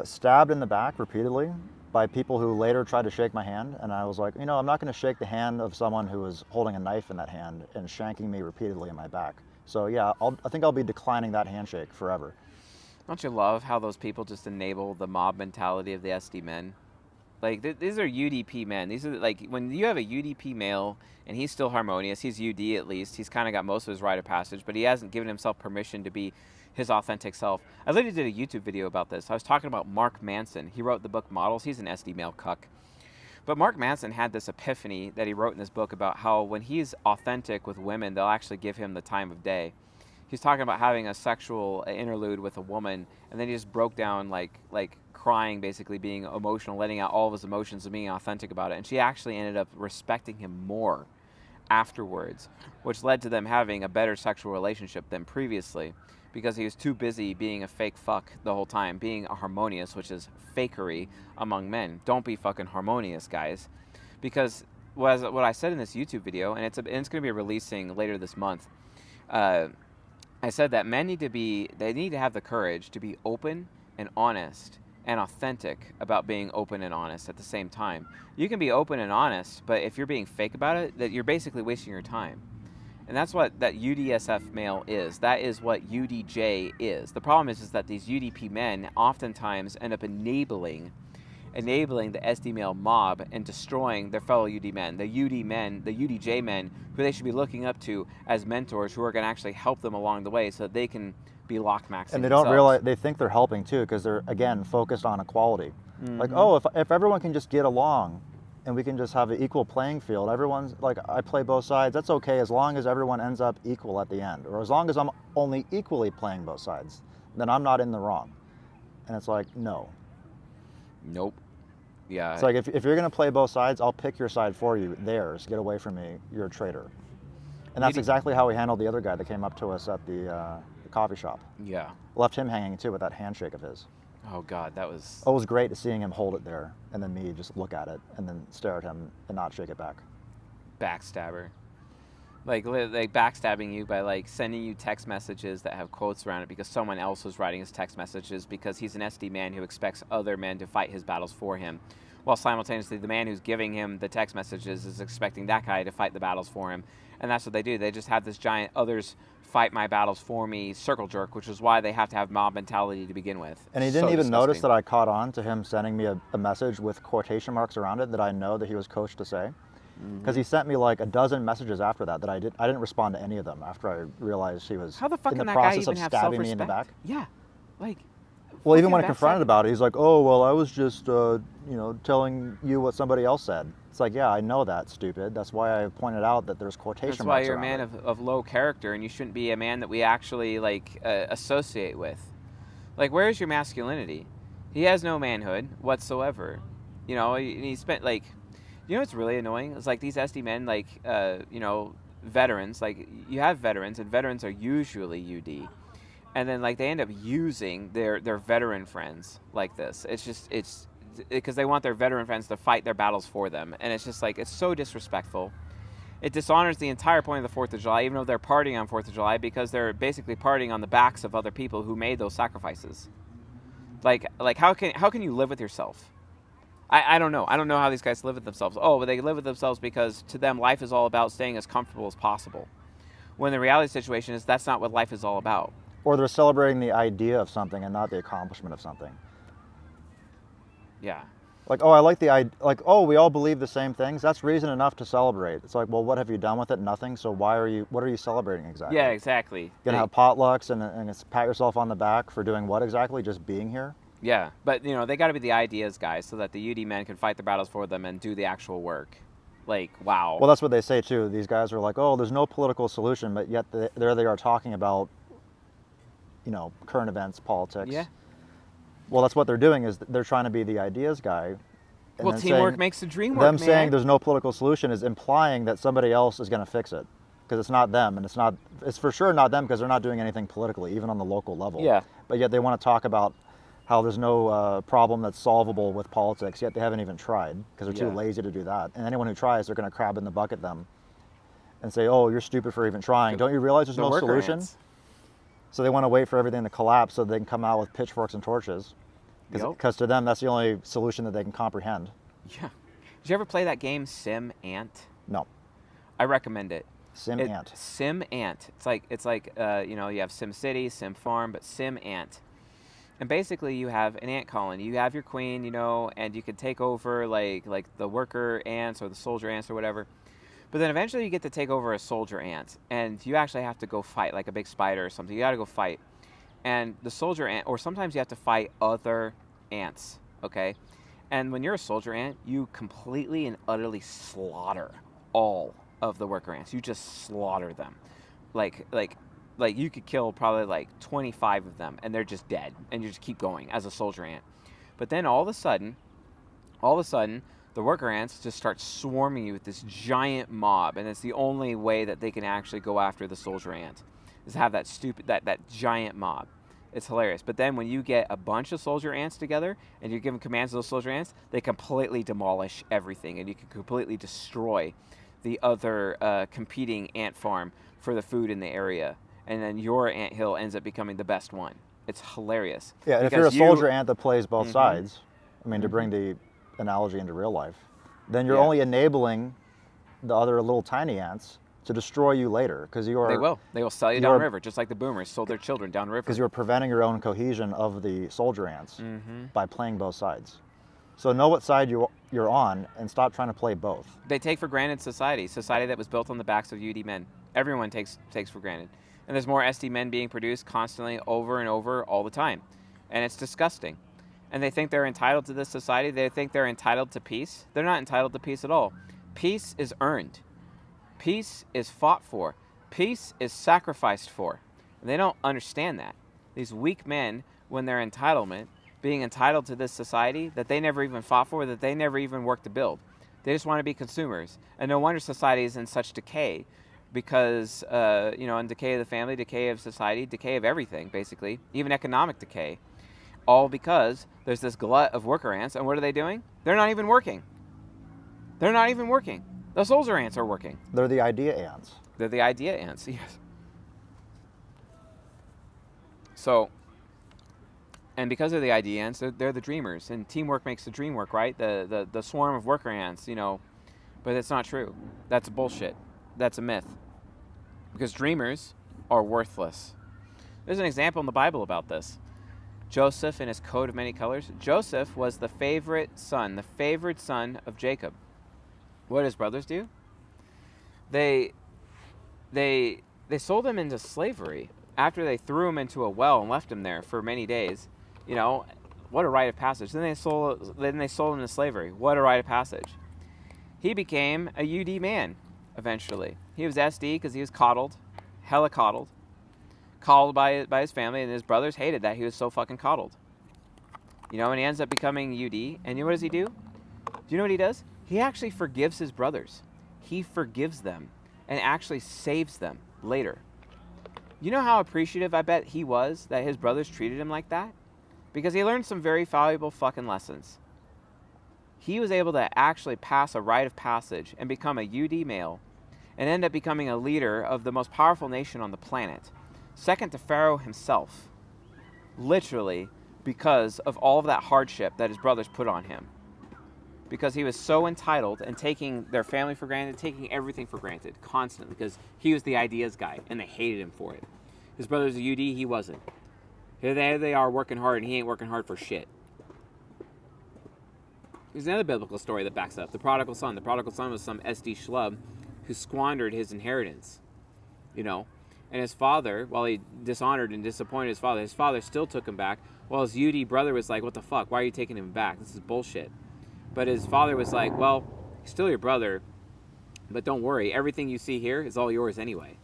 Stabbed in the back repeatedly by people who later tried to shake my hand, and I was like, I'm not going to shake the hand of someone who is holding a knife in that hand and shanking me repeatedly in my back. So yeah, I think I'll be declining that handshake forever. Don't you love how those people just enable the mob mentality of the SD men? These are UDP men. These are when you have a UDP male and he's still harmonious, he's UD at least, he's kind of got most of his rite of passage, but he hasn't given himself permission to be his authentic self. I literally did a YouTube video about this. I was talking about Mark Manson. He wrote the book Models. He's an SD male cuck. But Mark Manson had this epiphany that he wrote in this book about how when he's authentic with women, they'll actually give him the time of day. He's talking about having a sexual interlude with a woman, and then he just broke down like crying, basically being emotional, letting out all of his emotions and being authentic about it. And she actually ended up respecting him more afterwards, which led to them having a better sexual relationship than previously, because he was too busy being a fake fuck the whole time, being a harmonious, which is fakery among men. Don't be fucking harmonious, guys. Because what I said in this YouTube video, and it's going to be releasing later this month, I said that men need to have the courage to be open and honest and authentic about being open and honest at the same time. You can be open and honest, but if you're being fake about it, that you're basically wasting your time. And that's what that UDSF male is. That is what UDJ is. The problem is that these UDP men oftentimes end up enabling the SD male mob and destroying their fellow UD men, the UD men, the UDJ men, who they should be looking up to as mentors who are going to actually help them along the way so that they can be lock maxing. And they don't realize, they think they're helping too, because they're, again, focused on equality. Like, oh, if everyone can just get along and we can just have an equal playing field, everyone's like, I play both sides, that's okay as long as everyone ends up equal at the end. Or as long as I'm only equally playing both sides, then I'm not in the wrong. And it's like, no. Nope. Yeah. It's like, if you're going to play both sides, I'll pick your side for you. Theirs. Get away from me. You're a traitor. And that's exactly how we handled the other guy that came up to us at the coffee shop. Yeah. Left him hanging too with that handshake of his. Oh God, that was... It was great seeing him hold it there, and then me just look at it, and then stare at him and not shake it back. Backstabber. Like backstabbing you by like sending you text messages that have quotes around it because someone else was writing his text messages because he's an SD man who expects other men to fight his battles for him. While simultaneously the man who's giving him the text messages is expecting that guy to fight the battles for him. And that's what they do. They just have this giant others fight my battles for me circle jerk, which is why they have to have mob mentality to begin with. And he didn't even notice that I caught on to him sending me a message with quotation marks around it that I know that he was coached to say. Because he sent me like a dozen messages after that I didn't respond to any of them after I realized he was How the fuck in the can that guy process even of have stabbing me in the back. Yeah. Like... Well, even when confronted about it, he's like, oh, well, I was just, telling you what somebody else said. It's like, yeah, I know that, stupid. That's why I pointed out that there's quotation marks. That's why you're a around man of low character, and you shouldn't be a man that we actually, associate with. Like, where's your masculinity? He has no manhood whatsoever. You know, he spent, what's really annoying? It's like these SD men, veterans. Like, you have veterans, and veterans are usually UD. And then, they end up using their veteran friends like this. It's because they want their veteran friends to fight their battles for them. And it's just, it's so disrespectful. It dishonors the entire point of the 4th of July, even though they're partying on 4th of July, because they're basically partying on the backs of other people who made those sacrifices. Like how can you live with yourself? I don't know. I don't know how these guys live with themselves. Oh, but they live with themselves because, to them, life is all about staying as comfortable as possible. When the reality situation is that's not what life is all about. Or they're celebrating the idea of something and not the accomplishment of something. Yeah. Like, oh, I like the idea. Like, oh, we all believe the same things. That's reason enough to celebrate. It's like, well, what have you done with it? Nothing. So what are you celebrating exactly? Yeah, exactly. You're gonna have potlucks and it's pat yourself on the back for doing what exactly? Just being here? Yeah, but they got to be the ideas guys so that the UD men can fight the battles for them and do the actual work. Like, wow. Well, that's what they say too. These guys are like, oh, there's no political solution, but yet there they are talking about, current events, politics. Yeah. Well, that's what they're doing is they're trying to be the ideas guy. Well, teamwork makes the dream work, Them saying there's no political solution is implying that somebody else is going to fix it. Because it's not them, and it's for sure not them because they're not doing anything politically, even on the local level. Yeah. But yet they want to talk about how there's no problem that's solvable with politics, yet they haven't even tried because they're too lazy to do that. And anyone who tries, they're going to crab in the bucket them and say, oh, you're stupid for even trying. Don't you realize there's no solution? Ants. So they want to wait for everything to collapse so they can come out with pitchforks and torches. Because to them, that's the only solution that they can comprehend. Yeah. Did you ever play that game Sim Ant? No. I recommend it. Sim Ant. Sim Ant. It's like you have Sim City, Sim Farm, but Sim Ant. And basically, you have an ant colony. You have your queen, and you can take over like the worker ants or the soldier ants or whatever. But then eventually, you get to take over a soldier ant, and you actually have to go fight like a big spider or something. You got to go fight, and the soldier ant, or sometimes you have to fight other ants. Okay, and when you're a soldier ant, you completely and utterly slaughter all of the worker ants. You just slaughter them, like you could kill probably 25 of them and they're just dead and you just keep going as a soldier ant. But then all of a sudden the worker ants just start swarming you with this giant mob, and it's the only way that they can actually go after the soldier ant is have that giant mob. It's hilarious. But then when you get a bunch of soldier ants together and you're giving commands to those soldier ants, they completely demolish everything and you can completely destroy the other competing ant farm for the food in the area. And then your anthill ends up becoming the best one. It's hilarious. Yeah, and if you're a soldier ant that plays both sides, I mean, to bring the analogy into real life, then you're only enabling the other little tiny ants to destroy you later, because you are... They will sell you downriver, just like the boomers sold their children downriver. Because you're preventing your own cohesion of the soldier ants by playing both sides. So know what side you're on and stop trying to play both. They take for granted society that was built on the backs of UD men. Everyone takes for granted. And there's more SD men being produced constantly over and over all the time. And it's disgusting. And they think they're entitled to this society. They think they're entitled to peace. They're not entitled to peace at all. Peace is earned. Peace is fought for. Peace is sacrificed for. And they don't understand that. These weak men, when they're being entitled to this society that they never even fought for, that they never even worked to build. They just want to be consumers. And no wonder society is in such decay, because, in decay of the family, decay of society, decay of everything, basically, even economic decay, all because there's this glut of worker ants. And what are they doing? They're not even working. They're not even working. The soldier ants are working. They're the idea ants. They're the idea ants, yes. So, and because they're the idea ants, they're the dreamers. And teamwork makes the dream work, right? The swarm of worker ants, But it's not true. That's bullshit. That's a myth. Because dreamers are worthless. There's an example in the Bible about this. Joseph and his coat of many colors. Joseph was the favorite son of Jacob. What did his brothers do? They sold him into slavery after they threw him into a well and left him there for many days. What a rite of passage. Then they sold him into slavery. What a rite of passage. He became a UD man eventually. He was SD because he was coddled, hella coddled by his family, and his brothers hated that he was so fucking coddled. And he ends up becoming UD. And what does he do? Do you know what he does? He actually forgives his brothers. He forgives them and actually saves them later. You know how appreciative I bet he was that his brothers treated him like that? Because he learned some very valuable fucking lessons. He was able to actually pass a rite of passage and become a UD male and end up becoming a leader of the most powerful nation on the planet, second to Pharaoh himself, literally because of all of that hardship that his brothers put on him. Because he was so entitled and taking their family for granted, taking everything for granted constantly, because he was the ideas guy and they hated him for it. His brother's a UD, he wasn't. Here they are working hard and he ain't working hard for shit. There's another biblical story that backs it up. The prodigal son. The prodigal son was some SD schlub who squandered his inheritance. And his father, while he dishonored and disappointed his father still took him back, while his UD brother was like, what the fuck? Why are you taking him back? This is bullshit. But his father was like, well, he's still your brother, but don't worry. Everything you see here is all yours anyway.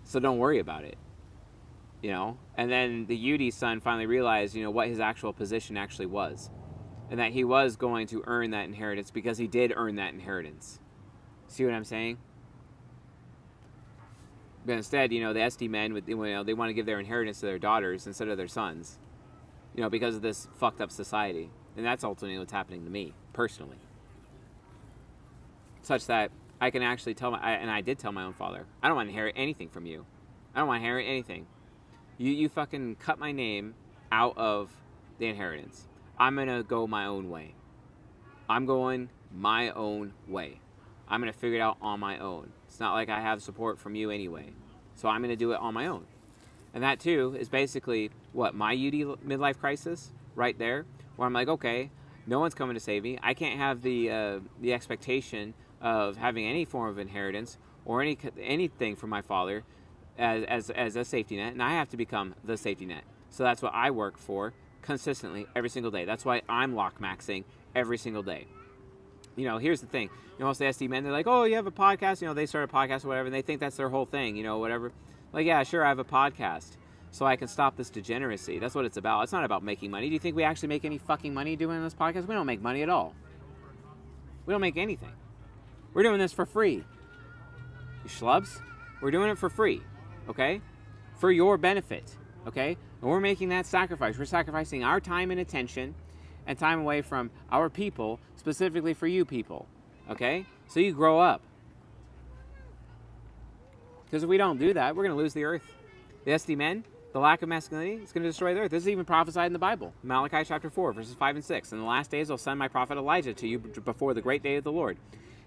So don't worry about it. And then the UD son finally realized, what his actual position actually was. And that he was going to earn that inheritance because he did earn that inheritance. See what I'm saying? But instead, the SD men, they want to give their inheritance to their daughters instead of their sons. Because of this fucked up society. And that's ultimately what's happening to me, personally. Such that I can actually and I did tell my own father, I don't want to inherit anything from you. I don't want to inherit anything. You fucking cut my name out of the inheritance. I'm going to go my own way. I'm going my own way. I'm going to figure it out on my own. It's not like I have support from you anyway. So I'm going to do it on my own. And that, too, is basically, my UD midlife crisis right there, where I'm like, okay, no one's coming to save me. I can't have the expectation of having any form of inheritance or anything from my father as a safety net, and I have to become the safety net. So that's what I work for consistently every single day. That's why I'm lock maxing every single day. Here's the thing. Most of the SD men, they're like, oh, you have a podcast? They start a podcast or whatever, and they think that's their whole thing, whatever. Like, yeah, sure, I have a podcast, so I can stop this degeneracy. That's what it's about. It's not about making money. Do you think we actually make any fucking money doing this podcast? We don't make money at all. We don't make anything. We're doing this for free. You schlubs, we're doing it for free, okay? For your benefit, okay? And we're making that sacrifice. We're sacrificing our time and attention and time away from our people, specifically for you people, okay? So you grow up. Because if we don't do that, we're going to lose the earth. The SD men, The lack of masculinity is going to destroy the earth. This is even prophesied in the Bible. Malachi chapter 4, verses 5 and 6. In the last days I'll send my prophet Elijah to you before the great day of the Lord.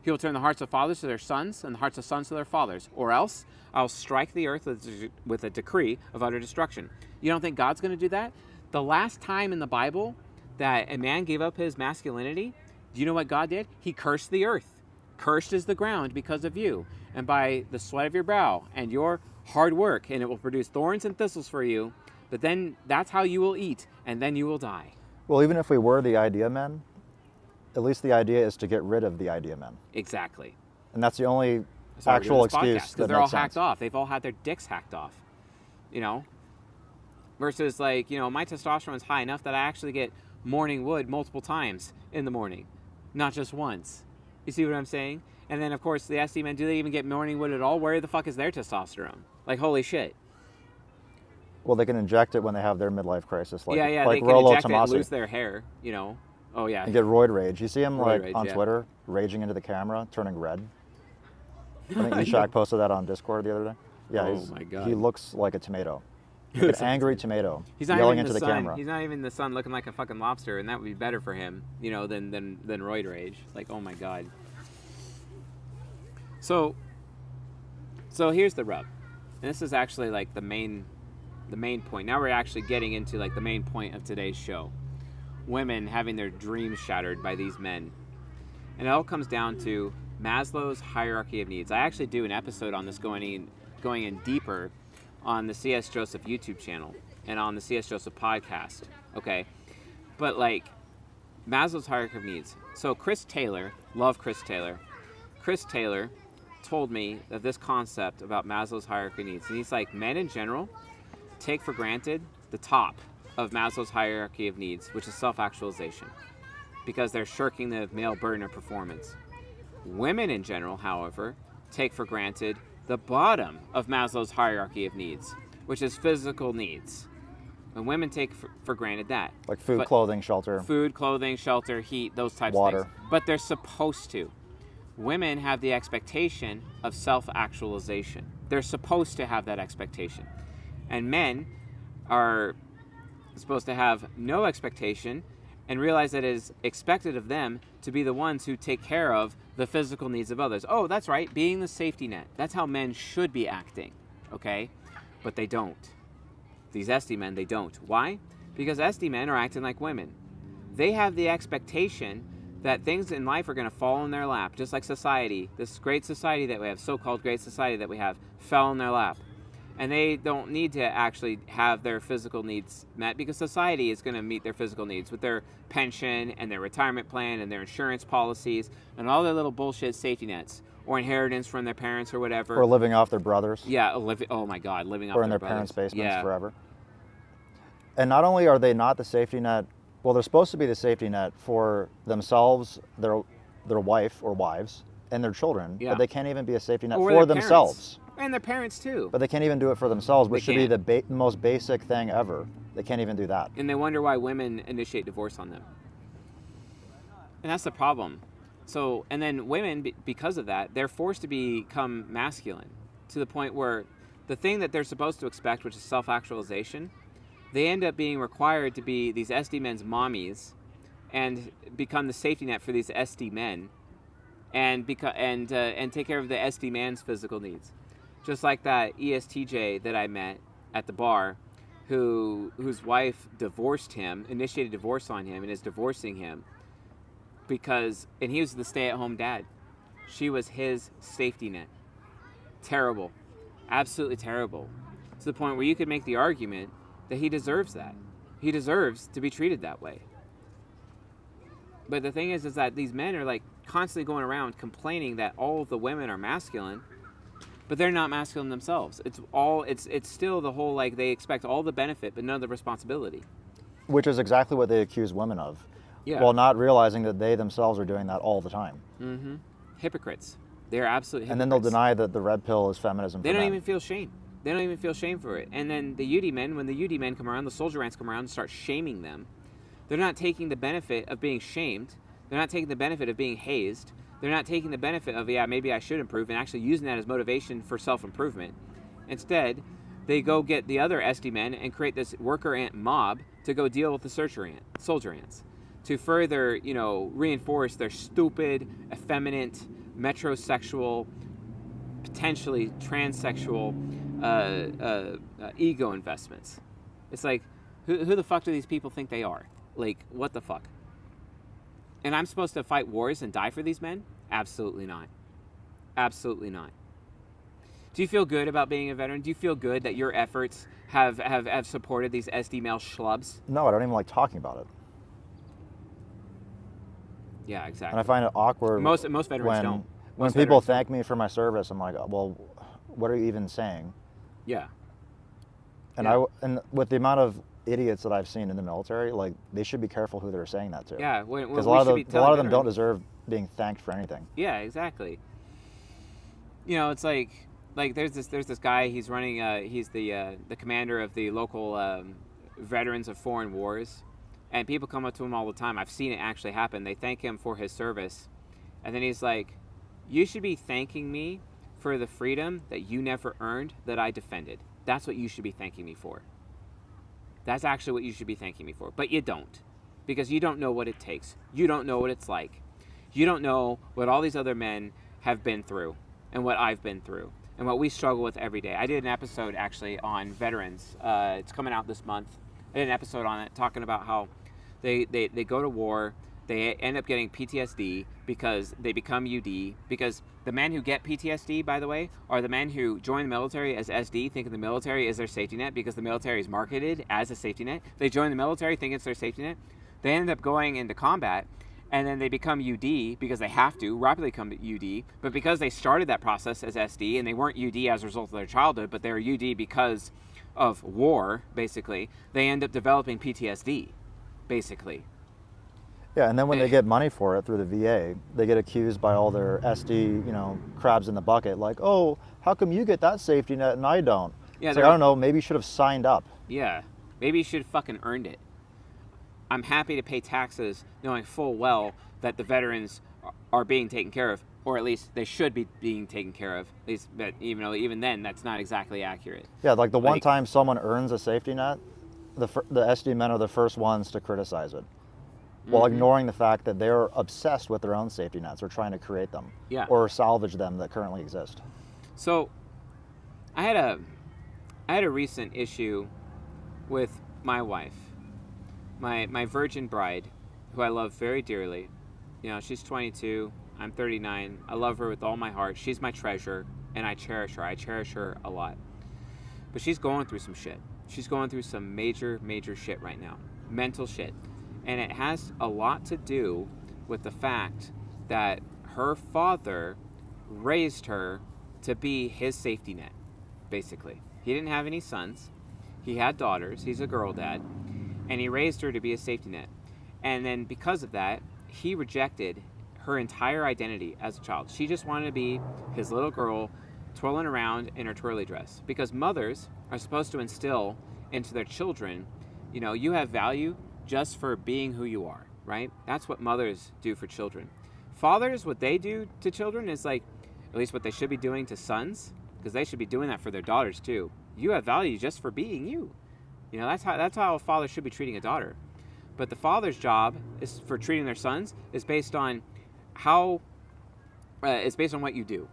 He will turn the hearts of fathers to their sons and the hearts of sons to their fathers. Or else I'll strike the earth with a decree of utter destruction. You don't think God's going to do that? The last time in the Bible that a man gave up his masculinity, do you know what God did? He cursed the earth. Cursed is the ground because of you, and by the sweat of your brow and your hard work, and it will produce thorns and thistles for you, but then that's how you will eat, and then you will die. Well, even if we were the idea men, at least the idea is to get rid of the idea men. Exactly. And that's the only actual excuse because they're all hacked off. They've all had their dicks hacked off, you know? Versus like, you know, my testosterone's high enough that I actually get morning wood multiple times in the morning, not just once. You see what I'm saying? And then, of course, the SD men, do they even get morning wood at all? Where the fuck is their testosterone? Like, holy shit. Well, they can inject it when they have their midlife crisis. Like, yeah, like they can Rollo inject it and Tomasi. lose their hair, you know? Oh, yeah. And get roid rage. You see him Roid rage, on yeah. Twitter, raging into the camera, turning red? I think Ishak posted that on Discord the other day. Yeah, Oh, my God. He looks like a tomato. Like an angry tomato. He's not yelling even into the sun. camera. He's not even the sun looking like a fucking lobster, and that would be better for him, you know, than roid rage. Like, oh my God. So here's the rub, and this is actually like the main point. Now we're actually getting into like the main point of today's show: women having their dreams shattered by these men, and it all comes down to Maslow's hierarchy of needs. I actually do an episode on this going in deeper on the C.S. Joseph YouTube channel and on the C.S. Joseph podcast. Okay, but like Maslow's hierarchy of needs. So Chris Taylor, love Chris Taylor. Chris Taylor told me that this concept about Maslow's hierarchy of needs, and he's like, men in general take for granted the top of Maslow's hierarchy of needs, which is self-actualization, because they're shirking the male burden of performance. Women in general, however, take for granted the bottom of Maslow's hierarchy of needs, which is physical needs. And women take for granted that. Like food, clothing, shelter. Food, clothing, shelter, heat, those types water. of things. But they're supposed to. Women have the expectation of self-actualization. They're supposed to have that expectation. And men are supposed to have no expectation and realize that it is expected of them to be the ones who take care of the physical needs of others. Oh, that's right, being the safety net. That's how men should be acting, okay? But they don't. These SD men, they don't. Why? Because SD men are acting like women. They have the expectation that things in life are going to fall in their lap, just like society, this great society that we have, so-called great society that we have, fell in their lap. And they don't need to actually have their physical needs met because society is going to meet their physical needs with their pension and their retirement plan and their insurance policies and all their little bullshit safety nets or inheritance from their parents or whatever. Or living off their brothers. Yeah, oh my God, living off or in their their parents' brothers. basements forever. And not only are they not the safety net, well, they're supposed to be the safety net for themselves, their wife or wives, and their children, but they can't even be a safety net or for their themselves. Parents. And their parents too. But they can't even do it for themselves, which They should be can't. the most basic thing ever. They can't even do that. And they wonder why women initiate divorce on them. And that's the problem. So, and then women, because of that, they're forced to become masculine to the point where the thing that they're supposed to expect, which is self-actualization, they end up being required to be these SD men's mommies and become the safety net for these SD men and take care of the SD man's physical needs. Just like that ESTJ that I met at the bar whose wife divorced him, initiated divorce on him, and is divorcing him and he was the stay-at-home dad. She was his safety net. Terrible. Absolutely terrible. To the point where you could make the argument that he deserves that. He deserves to be treated that way. But the thing is that these men are like constantly going around complaining that all of the women are masculine, but they're not masculine themselves. It's still the whole, like, they expect all the benefit but none of the responsibility. Which is exactly what they accuse women of. Yeah. While not realizing that they themselves are doing that all the time. Mm-hmm. Hypocrites. They're absolute hypocrites. And then they'll deny that the red pill is feminism for They don't men. even feel shame. They don't even feel shame for it. And then the Yuri men, when the Yuri men come around, the soldier ants come around and start shaming them, they're not taking the benefit of being shamed. They're not taking the benefit of being hazed. They're not taking the benefit of, maybe I should improve, and actually using that as motivation for self-improvement. Instead, they go get the other SD men and create this worker ant mob to go deal with the soldier ants, to further, reinforce their stupid, effeminate, metrosexual, potentially transsexual ego investments. It's like, who the fuck do these people think they are? Like, what the fuck? And I'm supposed to fight wars and die for these men? Absolutely not. Absolutely not. Do you feel good about being a veteran? Do you feel good that your efforts have supported these SD male schlubs? No, I don't even like talking about it. Yeah, exactly. And I find it awkward. Most veterans don't. When people thank me for my service, I'm like, well, what are you even saying? Yeah. And Yeah. and with the amount of idiots that I've seen in the military, like, they should be careful who they're saying that to. Yeah, because a lot of them don't deserve being thanked for anything. Yeah, exactly. It's like there's this guy. He's running. He's the commander of the local veterans of foreign wars, and people come up to him all the time. I've seen it actually happen. They thank him for his service, and then he's like, "You should be thanking me for the freedom that you never earned, that I defended. That's what you should be thanking me for. That's actually what you should be thanking me for. But you don't, because you don't know what it takes. You don't know what it's like. You don't know what all these other men have been through, and what I've been through, and what we struggle with every day." I did an episode actually on veterans. It's coming out this month. I did an episode on it talking about how they go to war, they end up getting PTSD because they become UD, because the men who get PTSD, by the way, are the men who join the military as SD, thinking the military is their safety net because the military is marketed as a safety net. They join the military thinking it's their safety net. They end up going into combat, and then they become UD because they have to rapidly become UD, but because they started that process as SD, and they weren't UD as a result of their childhood, but they were UD because of war, basically, they end up developing PTSD, basically. Yeah, and then when they get money for it through the VA, they get accused by all their SD, crabs in the bucket, like, oh, how come you get that safety net and I don't? Yeah, it's like, I don't know, maybe you should have signed up. Yeah, maybe you should have fucking earned it. I'm happy to pay taxes knowing full well that the veterans are being taken care of, or at least they should be being taken care of. At least, but even then, that's not exactly accurate. Yeah, like the one time someone earns a safety net, the SD men are the first ones to criticize it, while ignoring the fact that they're obsessed with their own safety nets or trying to create them, or salvage them that currently exist. So, I had a recent issue with my wife, my virgin bride, who I love very dearly. She's 22, I'm 39. I love her with all my heart. She's my treasure, and I cherish her. I cherish her a lot. But she's going through some shit. She's going through some major, major shit right now. Mental shit. And it has a lot to do with the fact that her father raised her to be his safety net, basically. He didn't have any sons. He had daughters. He's a girl dad. And he raised her to be a safety net. And then because of that, he rejected her entire identity as a child. She just wanted to be his little girl twirling around in her twirly dress. Because mothers are supposed to instill into their children, you have value just for being who you are, right? That's what mothers do for children. Fathers, what they do to children is like, at least what they should be doing to sons, because they should be doing that for their daughters too. You have value just for being you. That's how a father should be treating a daughter. But the father's job is for treating their sons is based on it's based on what you do.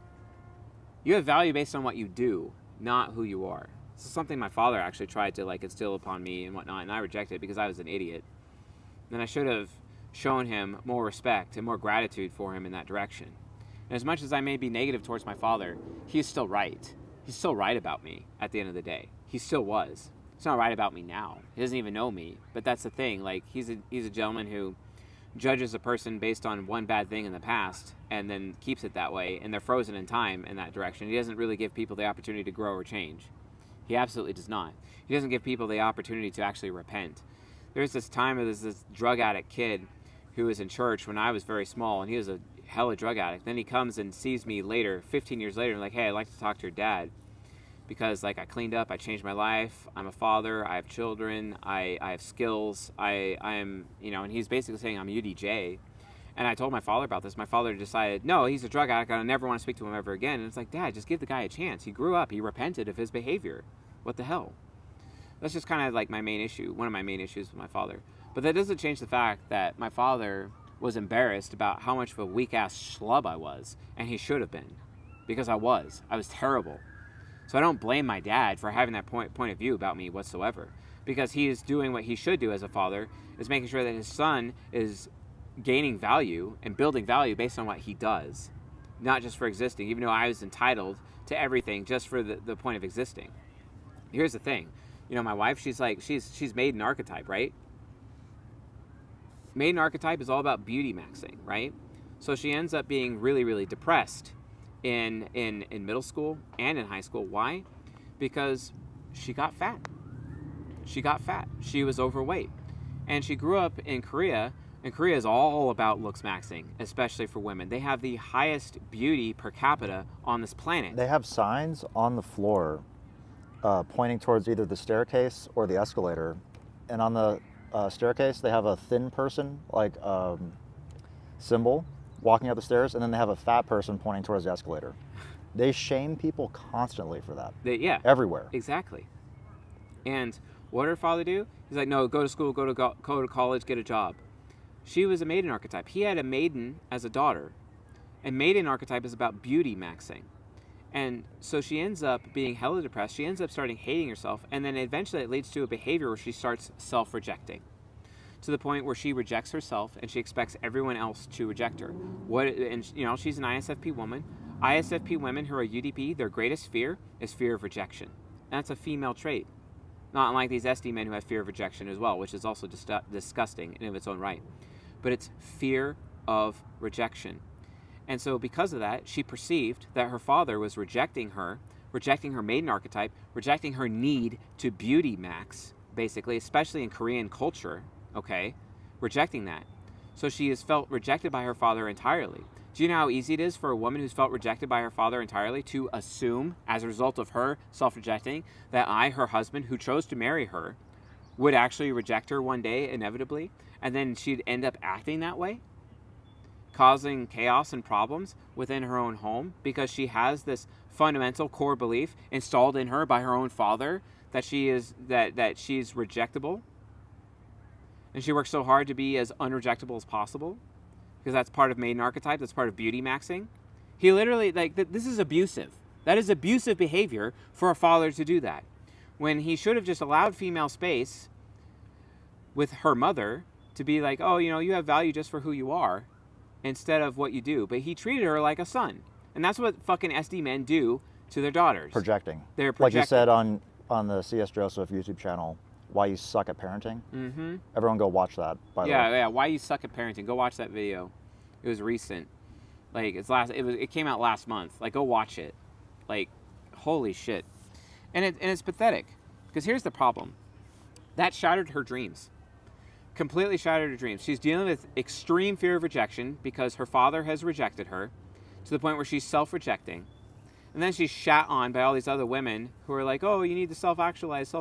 You have value based on what you do, not who you are. This is something my father actually tried to instill upon me and whatnot, and I rejected it because I was an idiot. And I should have shown him more respect and more gratitude for him in that direction. And as much as I may be negative towards my father, he's still right. He's still right about me at the end of the day. He still was. He's not right about me now. He doesn't even know me. But that's the thing. He's a gentleman who judges a person based on one bad thing in the past and then keeps it that way, and they're frozen in time in that direction. He doesn't really give people the opportunity to grow or change. He absolutely does not. He doesn't give people the opportunity to actually repent. There's this time where there's this drug addict kid who was in church when I was very small, and he was a hella drug addict. Then he comes and sees me later, 15 years later, and like, hey, I'd like to talk to your dad. Because I cleaned up, I changed my life, I'm a father, I have children, I have skills, I am, and he's basically saying I'm UDJ. And I told my father about this. My father decided, no, he's a drug addict, I never want to speak to him ever again. And it's like, Dad, just give the guy a chance. He grew up, he repented of his behavior. What the hell? That's just kind of like my main issue, one of my main issues with my father. But that doesn't change the fact that my father was embarrassed about how much of a weak-ass schlub I was, and he should have been, because I was terrible. So I don't blame my dad for having that point of view about me whatsoever, because he is doing what he should do as a father, is making sure that his son is gaining value and building value based on what he does, not just for existing, even though I was entitled to everything just for the point of existing. Here's the thing. You know, my wife, she's Maiden Archetype, right? Maiden Archetype is all about beauty maxing, right? So she ends up being really, really depressed in middle school and in high school. Why? Because she got fat. She was overweight. And she grew up in Korea, and Korea is all about looks maxing, especially for women. They have the highest beauty per capita on this planet. They have signs on the floor pointing towards either the staircase or the escalator. And on the staircase, they have a thin person, like symbol, walking up the stairs, and then they have a fat person pointing towards the escalator. They shame people constantly for that. Yeah. Everywhere. Exactly. And what did her father do? He's like, no, go to school, go to college, get a job. She was a Maiden Archetype. He had a Maiden as a daughter. And Maiden Archetype is about beauty maxing. And so she ends up being hella depressed. She ends up starting hating herself. And then eventually it leads to a behavior where she starts self-rejecting, to the point where she rejects herself and she expects everyone else to reject her. And you know, she's an ISFP woman. ISFP women who are UDP, their greatest fear is fear of rejection. And that's a female trait. Not unlike these SD men who have fear of rejection as well, which is also disgusting in its own right. But it's fear of rejection. And so because of that, she perceived that her father was rejecting her Maiden Archetype, rejecting her need to beauty max, basically, especially in Korean culture, okay? Rejecting that. So she has felt rejected by her father entirely. Do you know how easy it is for a woman who's felt rejected by her father entirely to assume, as a result of her self-rejecting, that I, her husband, who chose to marry her, would actually reject her one day, inevitably, and then she'd end up acting that way? Causing chaos and problems within her own home because she has this fundamental core belief installed in her by her own father that she's rejectable, and she works so hard to be as unrejectable as possible because that's part of Maiden Archetype, that's part of beauty maxing. He literally, this is abusive. That is abusive behavior for a father to do that, when he should have just allowed female space with her mother to be like, oh, you know, you have value just for who you are, instead of what you do. But he treated her like a son. And that's what fucking SD men do to their daughters. Projecting. They're projecting. Like you said on the CS Joseph YouTube channel, Why You Suck at Parenting. Mm-hmm. Everyone go watch that, by the way. Yeah, Why You Suck at Parenting. Go watch that video. It was recent. Like, it came out last month. Like, go watch it. Like, holy shit. And it's pathetic. Because here's the problem. That shattered her dreams. Completely shattered her dreams. She's dealing with extreme fear of rejection because her father has rejected her to the point where she's self-rejecting. And then she's shat on by all these other women who are like, oh, you need to self-actualize.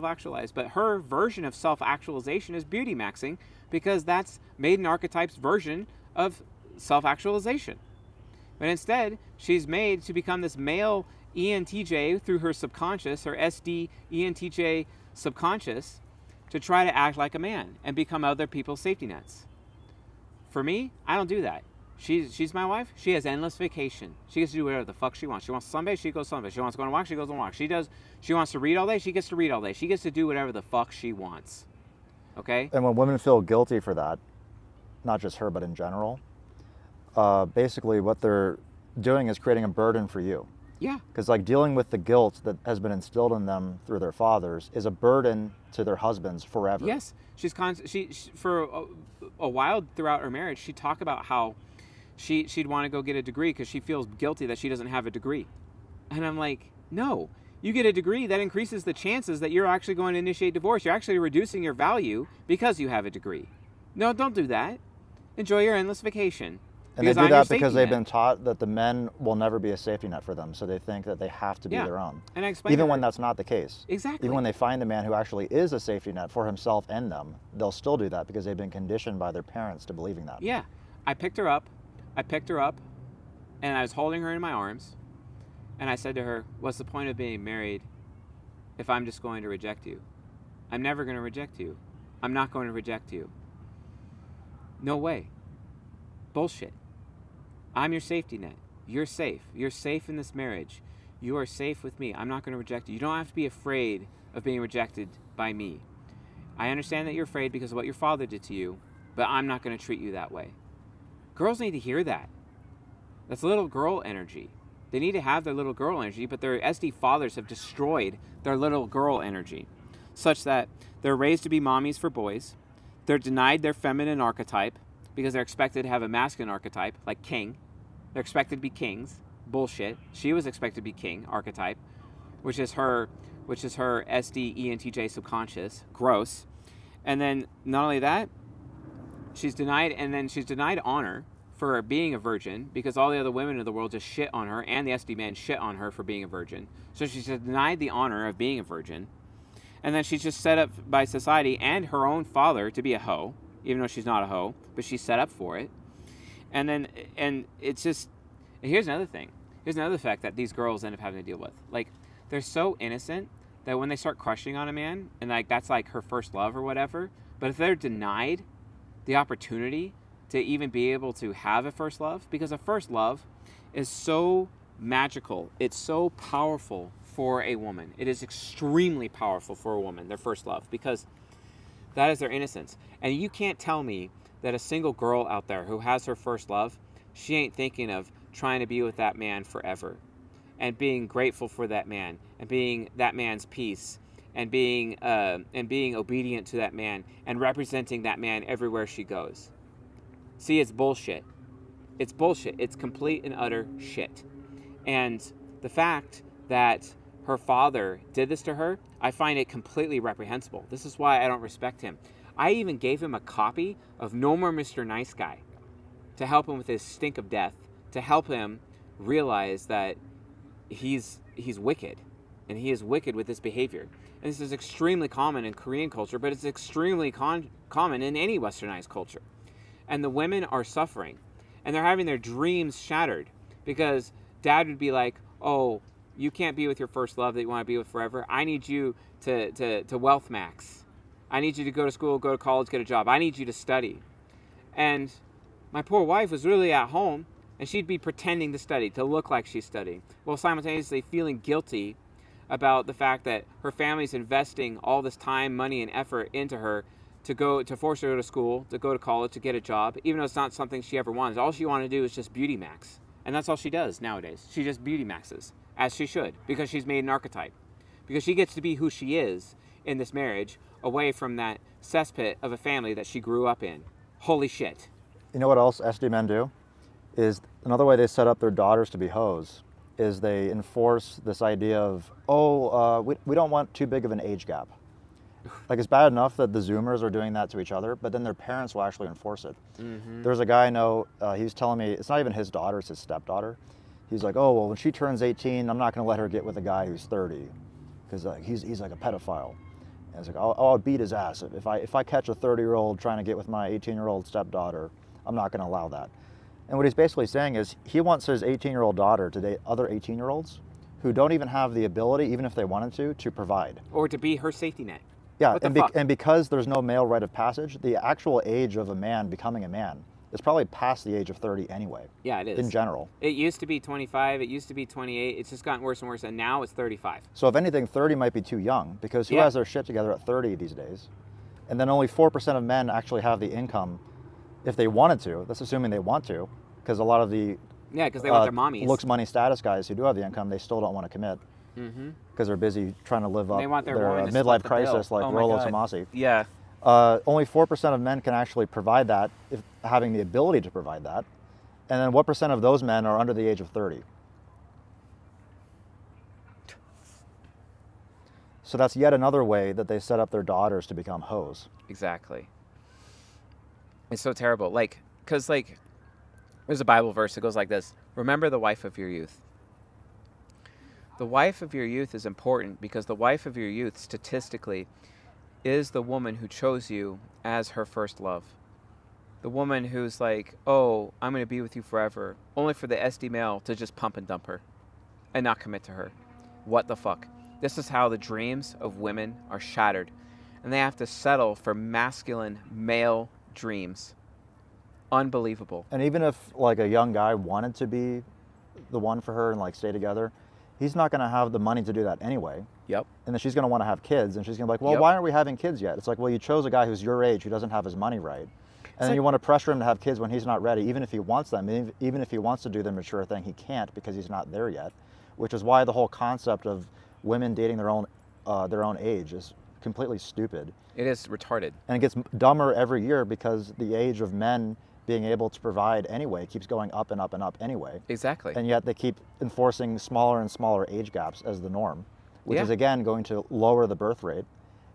But her version of self-actualization is beauty maxing because that's Maiden Archetype's version of self-actualization. But instead, she's made to become this male ENTJ through her subconscious, her SD ENTJ subconscious, to try to act like a man and become other people's safety nets. For me, I don't do that. She's my wife. She has endless vacation. She gets to do whatever the fuck she wants. She wants to sunbathe, she goes sunbathe. She wants to go on a walk, she goes on a walk. She wants to read all day, she gets to read all day. She gets to do whatever the fuck she wants. Okay? And when women feel guilty for that, not just her, but in general, basically what they're doing is creating a burden for you. Yeah. Because like dealing with the guilt that has been instilled in them through their fathers is a burden to their husbands forever. Yes. She for a while throughout her marriage, she'd talk about how she'd want to go get a degree because she feels guilty that she doesn't have a degree. And I'm like, no. You get a degree, that increases the chances that you're actually going to initiate divorce. You're actually reducing your value because you have a degree. No, don't do that. Enjoy your endless vacation. And they do that because they've been taught that the men will never be a safety net for them, so they think that they have to be their own. And I explained even when that's not the case. Exactly. Even when they find the man who actually is a safety net for himself and them, they'll still do that because they've been conditioned by their parents to believing that. Yeah. I picked her up, and I was holding her in my arms, and I said to her, what's the point of being married if I'm just going to reject you. I'm never going to reject you. I'm not going to reject you. No way. Bullshit. I'm your safety net. You're safe. You're safe in this marriage. You are safe with me. I'm not going to reject you. You don't have to be afraid of being rejected by me. I understand that you're afraid because of what your father did to you, but I'm not going to treat you that way. Girls need to hear that. That's little girl energy. They need to have their little girl energy, but their SD fathers have destroyed their little girl energy, such that they're raised to be mommies for boys. They're denied their feminine archetype because they're expected to have a masculine archetype, like king. They're expected to be kings. Bullshit. She was expected to be king archetype, which is her SD ENTJ subconscious. Gross. And then not only that, she's denied honor for being a virgin because all the other women in the world just shit on her, and the SD man shit on her for being a virgin. So she's denied the honor of being a virgin. And then she's just set up by society and her own father to be a hoe, even though she's not a hoe, but she's set up for it. And it's just, here's another thing. Here's another fact that these girls end up having to deal with. Like, they're so innocent that when they start crushing on a man, and like that's like her first love or whatever, but if they're denied the opportunity to even be able to have a first love, because a first love is so magical, it's so powerful for a woman. It is extremely powerful for a woman, their first love, because that is their innocence. And you can't tell me that a single girl out there who has her first love, she ain't thinking of trying to be with that man forever and being grateful for that man and being that man's peace and being obedient to that man and representing that man everywhere she goes. See, it's bullshit. It's bullshit. It's complete and utter shit. And the fact that her father did this to her, I find it completely reprehensible. This is why I don't respect him. I even gave him a copy of No More Mr. Nice Guy to help him with his stink of death, to help him realize that he's wicked, and he is wicked with this behavior. And this is extremely common in Korean culture, but it's extremely common in any westernized culture. And the women are suffering, and they're having their dreams shattered because dad would be like, oh, you can't be with your first love that you want to be with forever. I need you to wealth max. I need you to go to school, go to college, get a job. I need you to study. And my poor wife was really at home, and she'd be pretending to study, to look like she's studying, while simultaneously feeling guilty about the fact that her family's investing all this time, money, and effort into her to force her to go to school, to go to college, to get a job, even though it's not something she ever wanted. All she wanted to do is just beauty max. And that's all she does nowadays. She just beauty maxes, as she should, because she's made an archetype. Because she gets to be who she is in this marriage, away from that cesspit of a family that she grew up in. Holy shit. You know what else SD men do? Is another way they set up their daughters to be hoes is they enforce this idea of, we don't want too big of an age gap. Like, it's bad enough that the Zoomers are doing that to each other, but then their parents will actually enforce it. Mm-hmm. There's a guy I know, he's telling me, it's not even his daughter, it's his stepdaughter. He's like, oh, well, when she turns 18, I'm not going to let her get with a guy who's 30, because he's like a pedophile. And it's like, I'll beat his ass. If I catch a 30-year-old trying to get with my 18-year-old stepdaughter, I'm not going to allow that. And what he's basically saying is he wants his 18-year-old daughter to date other 18-year-olds who don't even have the ability, even if they wanted to provide. Or to be her safety net. Yeah, and because there's no male rite of passage, the actual age of a man becoming a man is probably past the age of 30 anyway. Yeah, it is. In general. It used to be 25, it used to be 28, it's just gotten worse and worse, and now it's 35. So if anything, 30 might be too young, because who has their shit together at 30 these days? And then only 4% of men actually have the income if they wanted to. That's assuming they want to, because a lot of the because they want their mommies. Looks, money, status guys who do have the income, they still don't want to commit. Because they're busy trying to live up their midlife crisis like Rollo Tomasi. Yeah. Only 4% of men can actually provide that, if having the ability to provide that. And then what percent of those men are under the age of 30? So that's yet another way that they set up their daughters to become hoes. Exactly. It's so terrible. Because there's a Bible verse that goes like this: remember the wife of your youth. The wife of your youth is important because the wife of your youth, statistically, is the woman who chose you as her first love. The woman who's like, oh, I'm going to be with you forever, only for the SD male to just pump and dump her and not commit to her. What the fuck? This is how the dreams of women are shattered, and they have to settle for masculine male dreams. Unbelievable. And even if like a young guy wanted to be the one for her and like stay together, he's not going to have the money to do that anyway. Yep. And then she's going to want to have kids, and she's going to be like, well, Yep. why aren't we having kids yet? It's like, well, you chose a guy who's your age who doesn't have his money right. And then you want to pressure him to have kids when he's not ready, even if he wants them, even if he wants to do the mature thing, he can't because he's not there yet, which is why the whole concept of women dating their own age is completely stupid. It is retarded. And it gets dumber every year because the age of men being able to provide anyway keeps going up and up and up anyway. Exactly. And yet they keep enforcing smaller and smaller age gaps as the norm, which is Yeah. again going to lower the birth rate